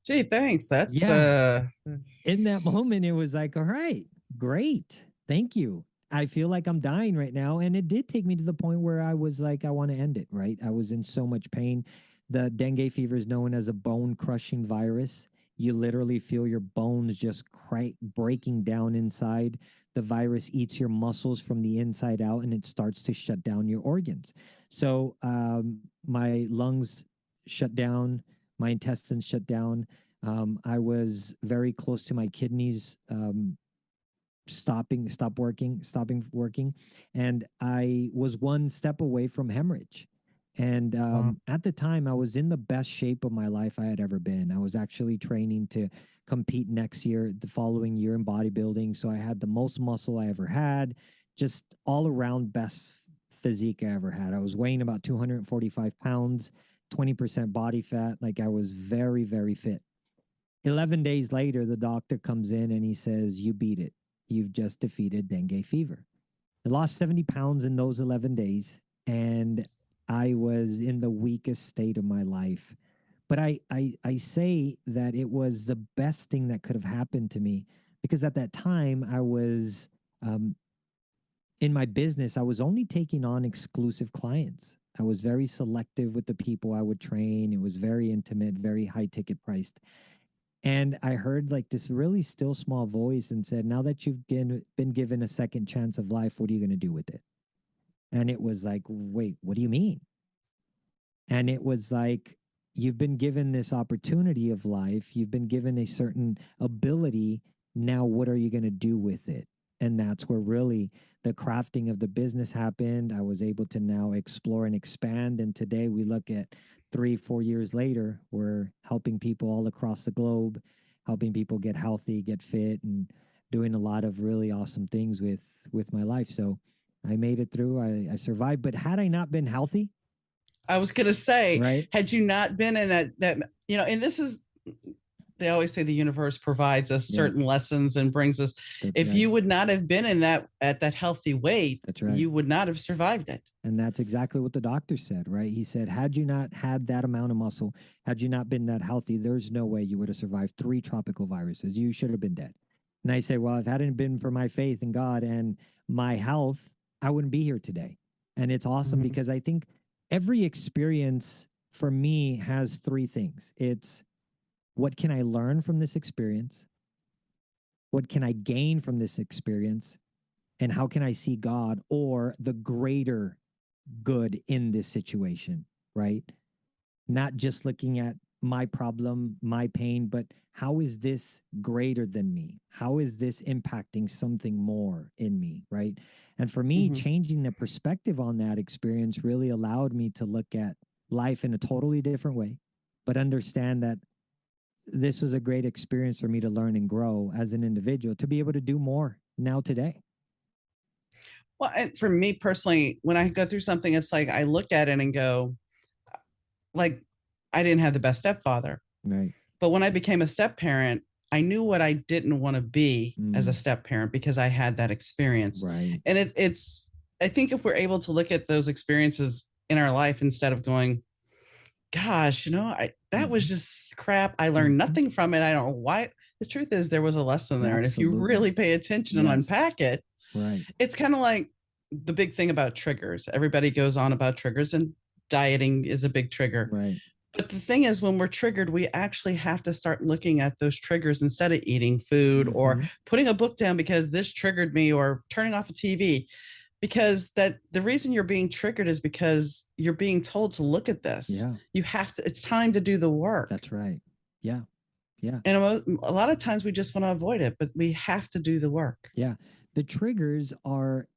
Gee, thanks. That's Yeah. In that moment, it was like, all right, great. Thank you. I feel like I'm dying right now. And it did take me to the point where I was like, I want to end it, right? I was in so much pain. The dengue fever is known as a bone crushing virus. You literally feel your bones just breaking down inside. The virus eats your muscles from the inside out and it starts to shut down your organs. So my lungs shut down, my intestines shut down. I was very close to my kidneys stopping working, and I was one step away from hemorrhage. And Wow. at the time, I was in the best shape of my life I had ever been. I was actually training to compete next year, the following year in bodybuilding. So I had the most muscle I ever had, just all around best physique I ever had. I was weighing about 245 pounds, 20% body fat. Like I was very, very fit. 11 days later, the doctor comes in and he says, "You beat it. You've just defeated dengue fever." I lost 70 pounds in those 11 days, and I was in the weakest state of my life. But I say that it was the best thing that could have happened to me because at that time I was um, in my business, I was only taking on exclusive clients. I was very selective with the people I would train. It was very intimate, very high ticket priced. And I heard like this really still small voice and said, "Now that you've been given a second chance of life, what are you going to do with it?" And it was like, "Wait, what do you mean?" And it was like, "You've been given this opportunity of life, you've been given a certain ability. Now, what are you going to do with it?" And that's where really the crafting of the business happened. I was able to now explore and expand. And today we look at 3, 4 years later, we're helping people all across the globe, helping people get healthy, get fit, and doing a lot of really awesome things with my life. So I made it through. I survived. But had I not been healthy, I was gonna say, right? had you not been in that, and this is, they always say the universe provides us Yeah, certain lessons and brings us. that's If right. you would not have been in that at that healthy weight, That's right. you would not have survived it. And that's exactly what the doctor said, right? He said, had you not had that amount of muscle, had you not been that healthy, there's no way you would have survived 3 tropical viruses. You should have been dead. And I say, well, if it hadn't been for my faith in God and my health, I wouldn't be here today. And it's awesome Mhm. because I think every experience for me has three things. It's what can I learn from this experience? What can I gain from this experience? And how can I see God or the greater good in this situation, right? Not just looking at my problem, my pain, but how is this greater than me? How is this impacting something more in me, right? And for me, Mhm. changing the perspective on that experience really allowed me to look at life in a totally different way, but understand that this was a great experience for me to learn and grow as an individual to be able to do more now today. Well, and for me personally, when I go through something, it's like I look at it and go, like, I didn't have the best stepfather. Right. But when I became a step parent, I knew what I didn't want to be as a Mm, step parent because I had that experience. right. And I think if we're able to look at those experiences in our life instead of going, gosh, that was Hmm. just crap. I learned Hmm. nothing from it. I don't know why. The truth is, there was a lesson there. And if you Absolutely. really pay attention and Yes. unpack it, Right. it's kind of like the big thing about triggers. Everybody goes on about triggers, and dieting is a big trigger. Right. But the thing is, when we're triggered, we actually have to start looking at those triggers instead of eating food or Hmm. putting a book down because this triggered me or turning off a TV. Because that the reason you're being triggered is because you're being told to look at this. Yeah. You have to, it's time to do the work. That's right. Yeah. Yeah. And a lot of times we just want to avoid it, but we have to do the work. Yeah. The triggers are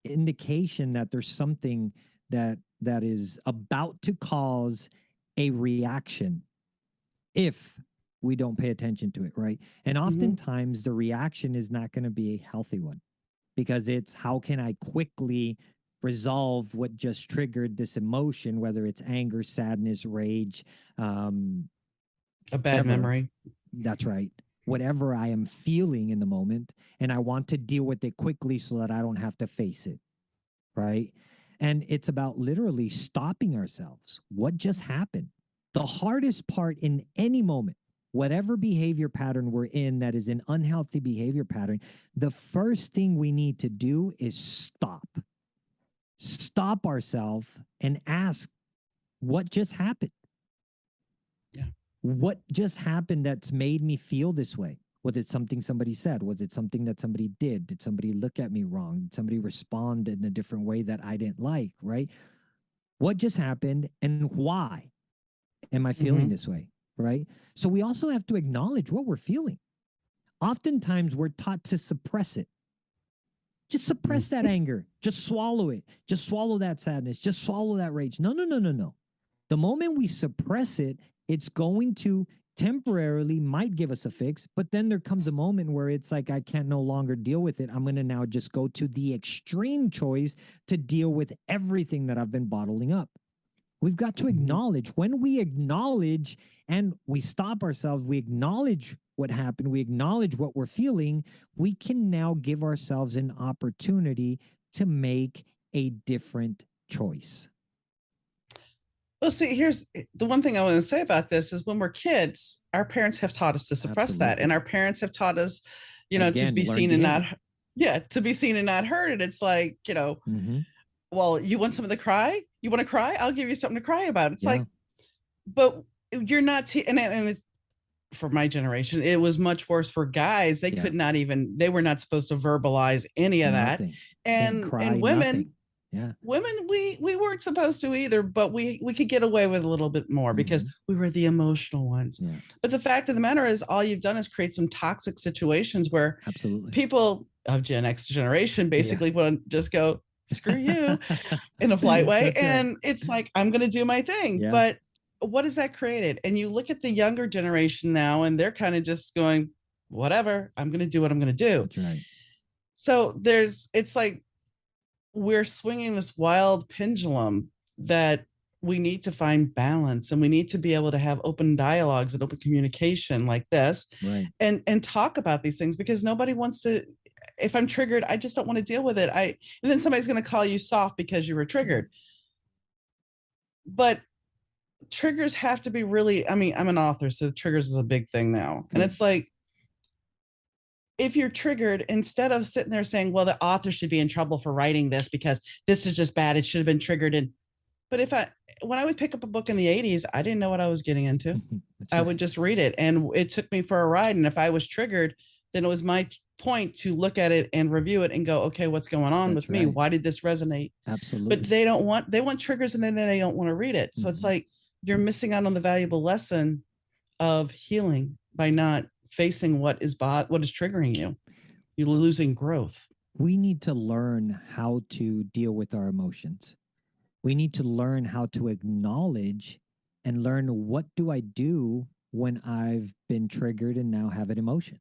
indication that there's something that is about to cause a reaction if we don't pay attention to it, right? And Mhm. oftentimes the reaction is not going to be a healthy one because it's how can I quickly resolve what just triggered this emotion, whether it's anger, sadness, rage, um, A bad whatever. memory. That's right. Whatever I am feeling in the moment, and I want to deal with it quickly so that I don't have to face it, right? And it's about literally stopping ourselves. What just happened? The hardest part in any moment, whatever behavior pattern we're in that is an unhealthy behavior pattern, the first thing we need to do is stop. Stop ourselves and ask, what just happened? Yeah. What just happened that's made me feel this way? Was it something somebody said? Was it something that somebody did? Did somebody look at me wrong? Did somebody respond in a different way that I didn't like, right? What just happened and why am I feeling Mhm. this way, right? So we also have to acknowledge what we're feeling. Oftentimes we're taught to suppress it. Just suppress that anger. Just swallow it. Just swallow that sadness. Just swallow that rage. No, no, no, no, no. The moment we suppress it, it's going to temporarily might give us a fix, but then there comes a moment where it's like, I can't no longer deal with it. I'm going to now just go to the extreme choice to deal with everything that I've been bottling up. We've got to acknowledge. When we acknowledge and we stop ourselves, we acknowledge what happened, we acknowledge what we're feeling, we can now give ourselves an opportunity to make a different choice. Well, see, here's the one thing I want to say about this is when we're kids, our parents have taught us to suppress that. And our parents have taught us, Again, to be seen and not, to be seen and not heard. And it's like, well, you want something to cry? You want to cry? I'll give you something to cry about. It's like, but you're not, and it's, for my generation, it was much worse for guys. They could not even, they were not supposed to verbalize any of that. And women, women, we weren't supposed to either, but we could get away with a little bit more because we were the emotional ones. But the fact of the matter is, all you've done is create some toxic situations where people of Gen X generation basically want to just go, screw you, in a polite way. And it's like, I'm going to do my thing. But what has that created? And you look at the younger generation now, and they're kind of just going, whatever, I'm going to do what I'm going to do. That's right. So it's like, we're swinging this wild pendulum that we need to find balance, and we need to be able to have open dialogues and open communication like this, and talk about these things, because nobody wants to. If I'm triggered, I just don't want to deal with it. And then somebody's going to call you soft because you were triggered. But triggers have to be really, I mean, I'm an author, so triggers is a big thing now. And it's like, if you're triggered, instead of sitting there saying, well, the author should be in trouble for writing this because this is just bad, it should have been triggered. But when I would pick up a book in the 80s, I didn't know what I was getting into. I would just read it, and it took me for a ride. And if I was triggered, then it was my point to look at it and review it and go, okay, what's going on with me? Why did this resonate? Absolutely. But they want triggers, and then they don't want to read it. So it's like, you're missing out on the valuable lesson of healing by not facing what is triggering you. You're losing growth. We need to learn how to deal with our emotions. We need to learn how to acknowledge and learn, what do I do when I've been triggered and now have an emotion?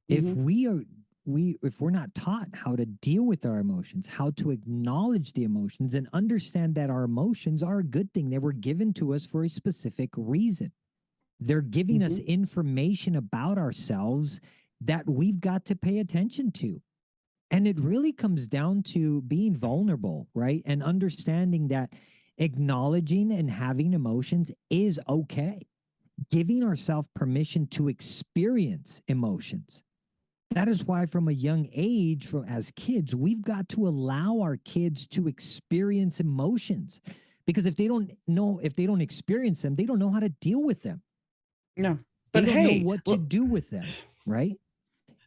If we're not taught how to deal with our emotions, how to acknowledge the emotions and understand that our emotions are a good thing. They were given to us for a specific reason. They're giving us information about ourselves that we've got to pay attention to. And it really comes down to being vulnerable, right? And understanding that acknowledging and having emotions is okay. Giving ourselves permission to experience emotions. That is why from a young age, as kids, we've got to allow our kids to experience emotions. Because if they don't experience them, they don't know how to deal with them. No, but they don't know what to do with them, right?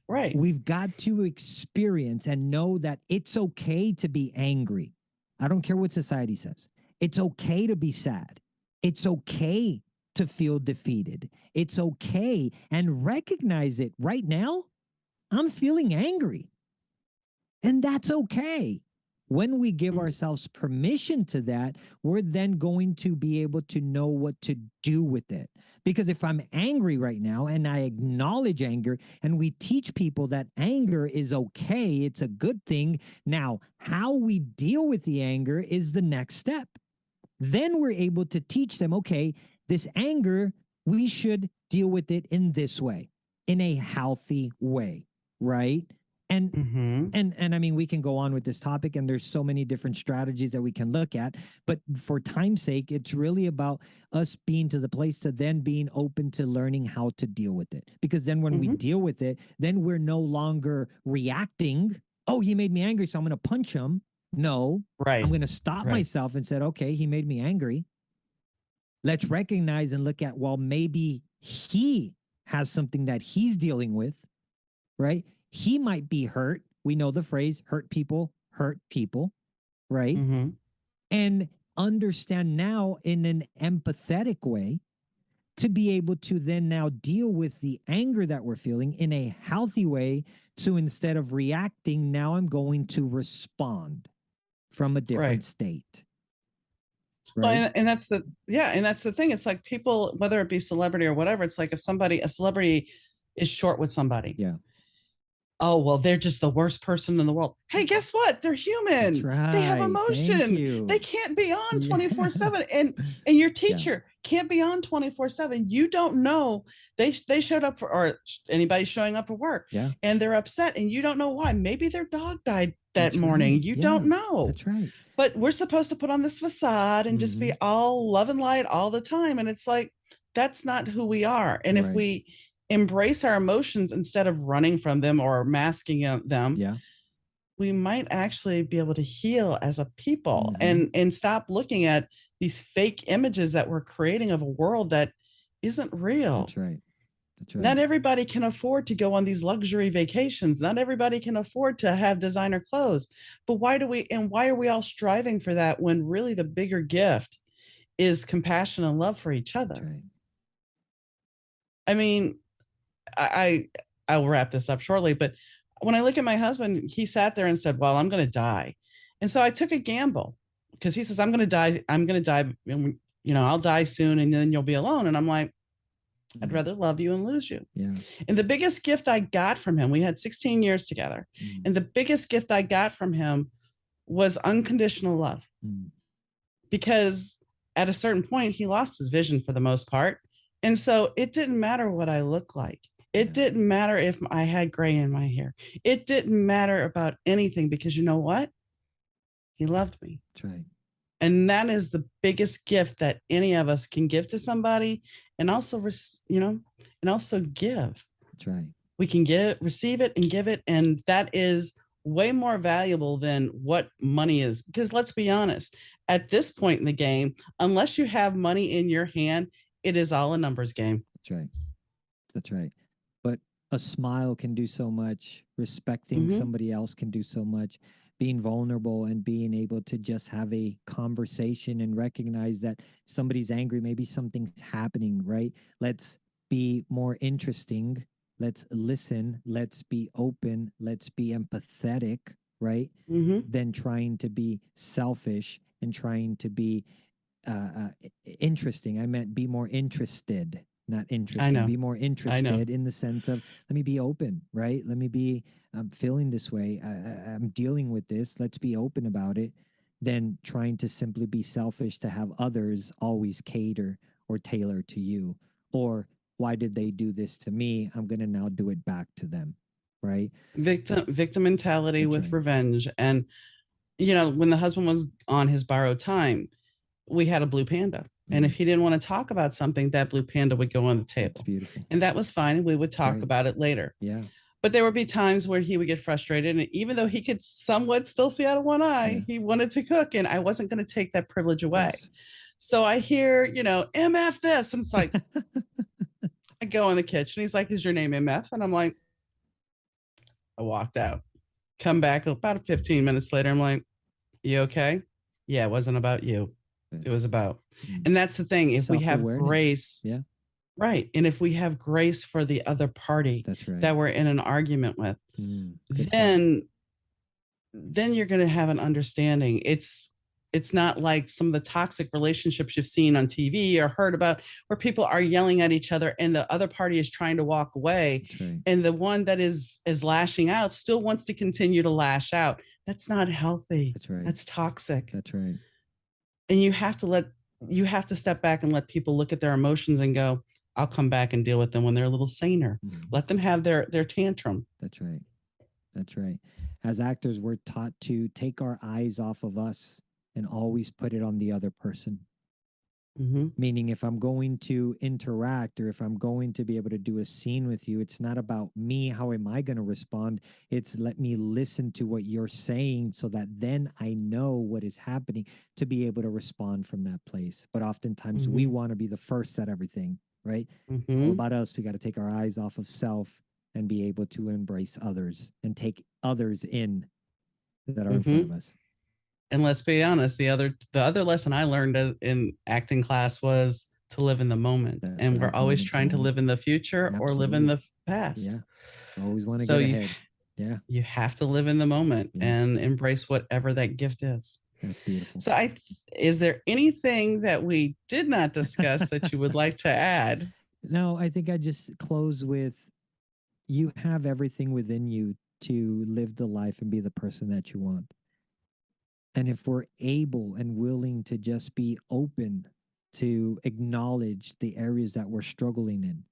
Right. We've got to experience and know that it's okay to be angry. I don't care what society says. It's okay to be sad. It's okay to feel defeated. It's okay, and recognize it. Right now, I'm feeling angry, and that's okay. When we give ourselves permission to that, we're then going to be able to know what to do with it. Because if I'm angry right now and I acknowledge anger, and we teach people that anger is okay, it's a good thing. Now, how we deal with the anger is the next step. Then we're able to teach them, okay, this anger, we should deal with it in this way, in a healthy way, right? And I mean, we can go on with this topic, and there's so many different strategies that we can look at, but for time's sake, it's really about us being to the place to then being open to learning how to deal with it. Because then when we deal with it, then we're no longer reacting. Oh, he made me angry, so I'm going to punch him. No, I'm going to stop myself and say, okay, he made me angry. Let's recognize and look at, well, maybe he has something that he's dealing with, right? He might be hurt. We know the phrase, hurt people, right? And understand now in an empathetic way to be able to then now deal with the anger that we're feeling in a healthy way. So instead of reacting, now I'm going to respond from a different Right. state. Well, Right. and that's the thing. It's like people, whether it be celebrity or whatever, it's like if a celebrity is short with somebody, Yeah. oh, well, they're just the worst person in the world. Hey, guess what? They're That's human. They have right. Thank emotion. They you. can't be on Yeah. 24/7. And your Yeah. teacher can't be on 24/7. You don't know. They showed up for, or anybody showing up for work, Yeah. and they're upset and you don't know why. Maybe their dog died that That's morning. right. You don't Yeah. know. That's right. But we're supposed to put on this facade and just be Mm-hmm. all love and light all the time, and it's like that's not who we are. And if Right. we embrace our emotions instead of running from them or masking them, Yeah. we might actually be able to heal as a people, Mm-hmm. and stop looking at these fake images that we're creating of a world that isn't real. That's right. That's right. Not everybody can afford to go on these luxury vacations. Not everybody can afford to have designer clothes. But why are we all striving for that when really the bigger gift is compassion and love for each That's other? right. I mean, I will wrap this up shortly, but when I look at my husband, he sat there and said, "Well, I'm going to die," and so I took a gamble because he says, "I'm going to die. I'm going to die. And, I'll die soon, and then you'll be alone." And I'm like, "I'd Mm. rather love you and lose you." Yeah. And the biggest gift I got from him, we had 16 years together, Mm. and the biggest gift I got from him was unconditional love, Mm. because at a certain point he lost his vision for the most part, and so it didn't matter what I looked like. It Yeah. didn't matter if I had gray in my hair. It didn't matter about anything, because you know what? He loved me. That's right. And that is the biggest gift that any of us can give to somebody, and also, and also give. That's right. We can receive it and give it. And that is way more valuable than what money is. Because let's be honest, at this point in the game, unless you have money in your hand, it is all a numbers game. That's right. That's right. But a smile can do so much. Respecting Mm-hmm. somebody else can do so much. Being vulnerable and being able to just have a conversation and recognize that somebody's angry, maybe something's happening, right? Let's be more interesting. Let's listen. Let's be open. Let's be empathetic, right? Mm-hmm. Than trying to be selfish and trying to be interesting. I meant be more interested, not I interesting. know. Be more I know. interested in the sense of let me be open, right? Let me be. I'm feeling this way. I'm dealing with this. Let's be open about it. Than trying to simply be selfish to have others always cater or tailor to you. Or why did they do this to me? I'm gonna now do it back to them, right? Victim mentality That's with right. revenge. And when the husband was on his borrowed time, we had a blue panda. And if Mm, he didn't want to talk about something, that blue panda would go on the that's table. beautiful. And that was fine. We would talk Great. about it later. Yeah. But there would be times where he would get frustrated. And even though he could somewhat still see out of one Yeah. eye, he wanted to cook. And I wasn't going to take that privilege Of away. course. So I hear, MF this. And it's like, I go in the kitchen. He's like, "Is your name MF?" And I'm like, I walked out. Come back about 15 minutes later. I'm like, "You okay?" "Yeah, it wasn't about you. It was about," Mm. and that's the thing. If we have Self-awareness. grace, Yeah. right. And if we have grace for the other party That's right. that we're in an argument with, Good point. then you're going to have an understanding. It's not like some of the toxic relationships you've seen on TV or heard about, where people are yelling at each other and the other party is trying to walk away, That's right. and the one that is lashing out still wants to continue to lash out. That's not healthy. That's right. That's toxic. That's right. And you have to step back and let people look at their emotions and go, "I'll come back and deal with them when they're a little saner." Let them have their tantrum. That's right. That's right. As actors, we're taught to take our eyes off of us and always put it on the other person. Mm-hmm. Meaning, if I'm going to interact or if I'm going to be able to do a scene with you, it's not about me. How am I going to respond? It's let me listen to what you're saying so that then I know what is happening to be able to respond from that place. But oftentimes we Mm-hmm. want to be the first at everything, right? It's all Mm-hmm. about us. We got to take our eyes off of self and be able to embrace others and take others in that are in front Mm-hmm. of us. And let's be honest, the other lesson I learned in acting class was to live in the moment. That's And we're right. always Moment to trying to moment. live in the future or live in Absolutely. the past. Yeah. Always want to So get ahead. Yeah. you have to live in the moment and Yes. embrace whatever that gift is. That's beautiful. So is there anything that we did not discuss that you would like to add? No, I think I just close with you have everything within you to live the life and be the person that you want. And if we're able and willing to just be open to acknowledge the areas that we're struggling in,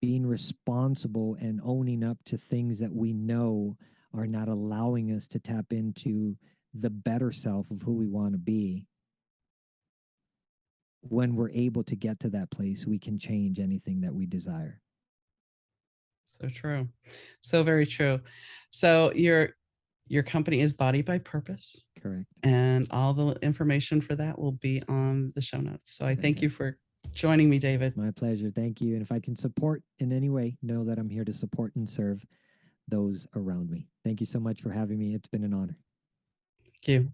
being responsible and owning up to things that we know are not allowing us to tap into the better self of who we want to be, when we're able to get to that place, we can change anything that we desire. So true. So very true. So your company is Body by Purpose, Correct. and all the information for that will be on the show notes. So I thank you for joining me, David. My pleasure. Thank you. And if I can support in any way, know that I'm here to support and serve those around me. Thank you so much for having me. It's been an honor. Thank you.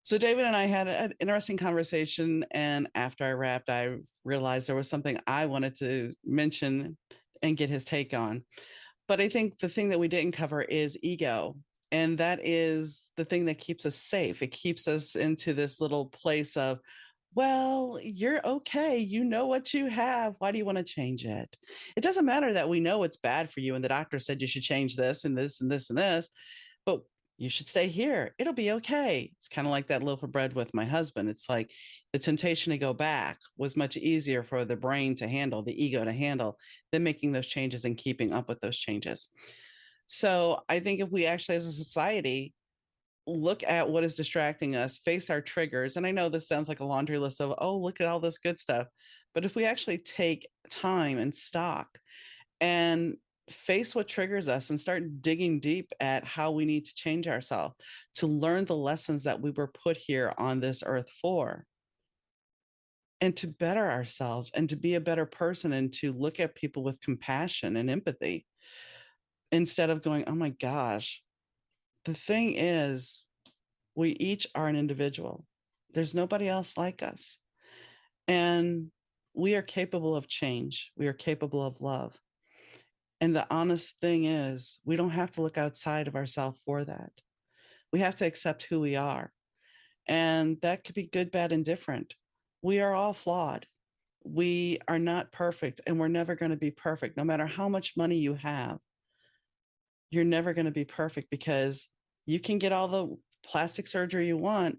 So David and I had an interesting conversation, and after I wrapped, I realized there was something I wanted to mention and get his take on. But I think the thing that we didn't cover is ego. And that is the thing that keeps us safe. It keeps us into this little place of, well, you're okay. You know what you have. Why do you want to change it? It doesn't matter that we know it's bad for you and the doctor said you should change this and this and this and this, but you should stay here. It'll be okay. It's kind of like that loaf of bread with my husband. It's like the temptation to go back was much easier for the brain to handle, the ego to handle, than making those changes and keeping up with those changes. So I think if we actually, as a society, look at what is distracting us, face our triggers, and I know this sounds like a laundry list of, oh, look at all this good stuff. But if we actually take time and stock and face what triggers us and start digging deep at how we need to change ourselves to learn the lessons that we were put here on this earth for, and to better ourselves and to be a better person and to look at people with compassion and empathy instead of going, oh my gosh. The thing is, we each are an individual. There's nobody else like us. And we are capable of change. We are capable of love. And the honest thing is, we don't have to look outside of ourselves for that. We have to accept who we are. And that could be good, bad, and different. We are all flawed. We are not perfect, and we're never going to be perfect. No matter how much money you have, you're never going to be perfect, because you can get all the plastic surgery you want,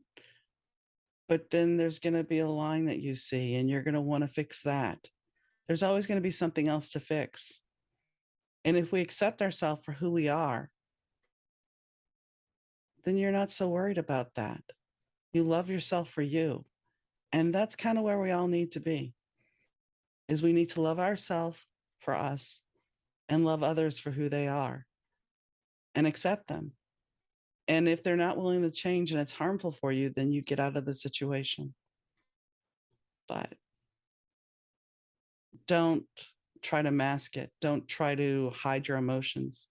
but then there's going to be a line that you see and you're going to want to fix that. There's always going to be something else to fix. And if we accept ourselves for who we are, then you're not so worried about that. You love yourself for you. And that's kind of where we all need to be, is we need to love ourselves for us and love others for who they are and accept them. And if they're not willing to change and it's harmful for you, then you get out of the situation. But don't try to mask it. Don't try to hide your emotions.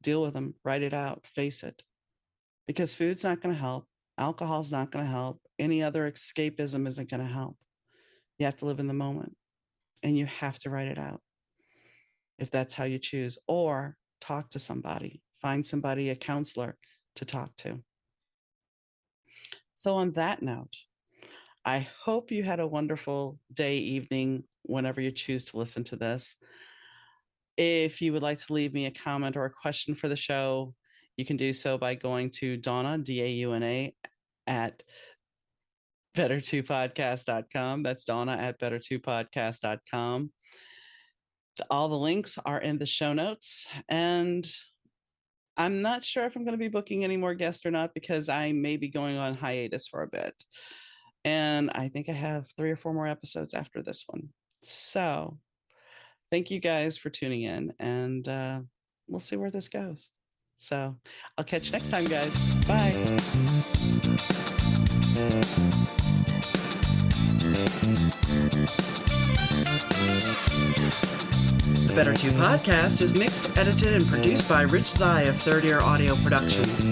Deal with them, write it out, face it. Because food's not going to help. Alcohol's not going to help. Any other escapism isn't going to help. You have to live in the moment, and you have to write it out if that's how you choose, or talk to somebody, find somebody, a counselor to talk to. So on that note, I hope you had a wonderful day, evening, whenever you choose to listen to this. If you would like to leave me a comment or a question for the show, you can do so by going to Donna, Dauna, at better2podcast.com. That's Donna at better2podcast.com. All the links are in the show notes. And I'm not sure if I'm going to be booking any more guests or not, because I may be going on hiatus for a bit. And I think I have 3 or 4 more episodes after this one. So thank you guys for tuning in, and we'll see where this goes. So I'll catch you next time, guys. Bye. The Better 2 podcast is mixed, edited, and produced by Rich Zai of Third Ear Audio Productions.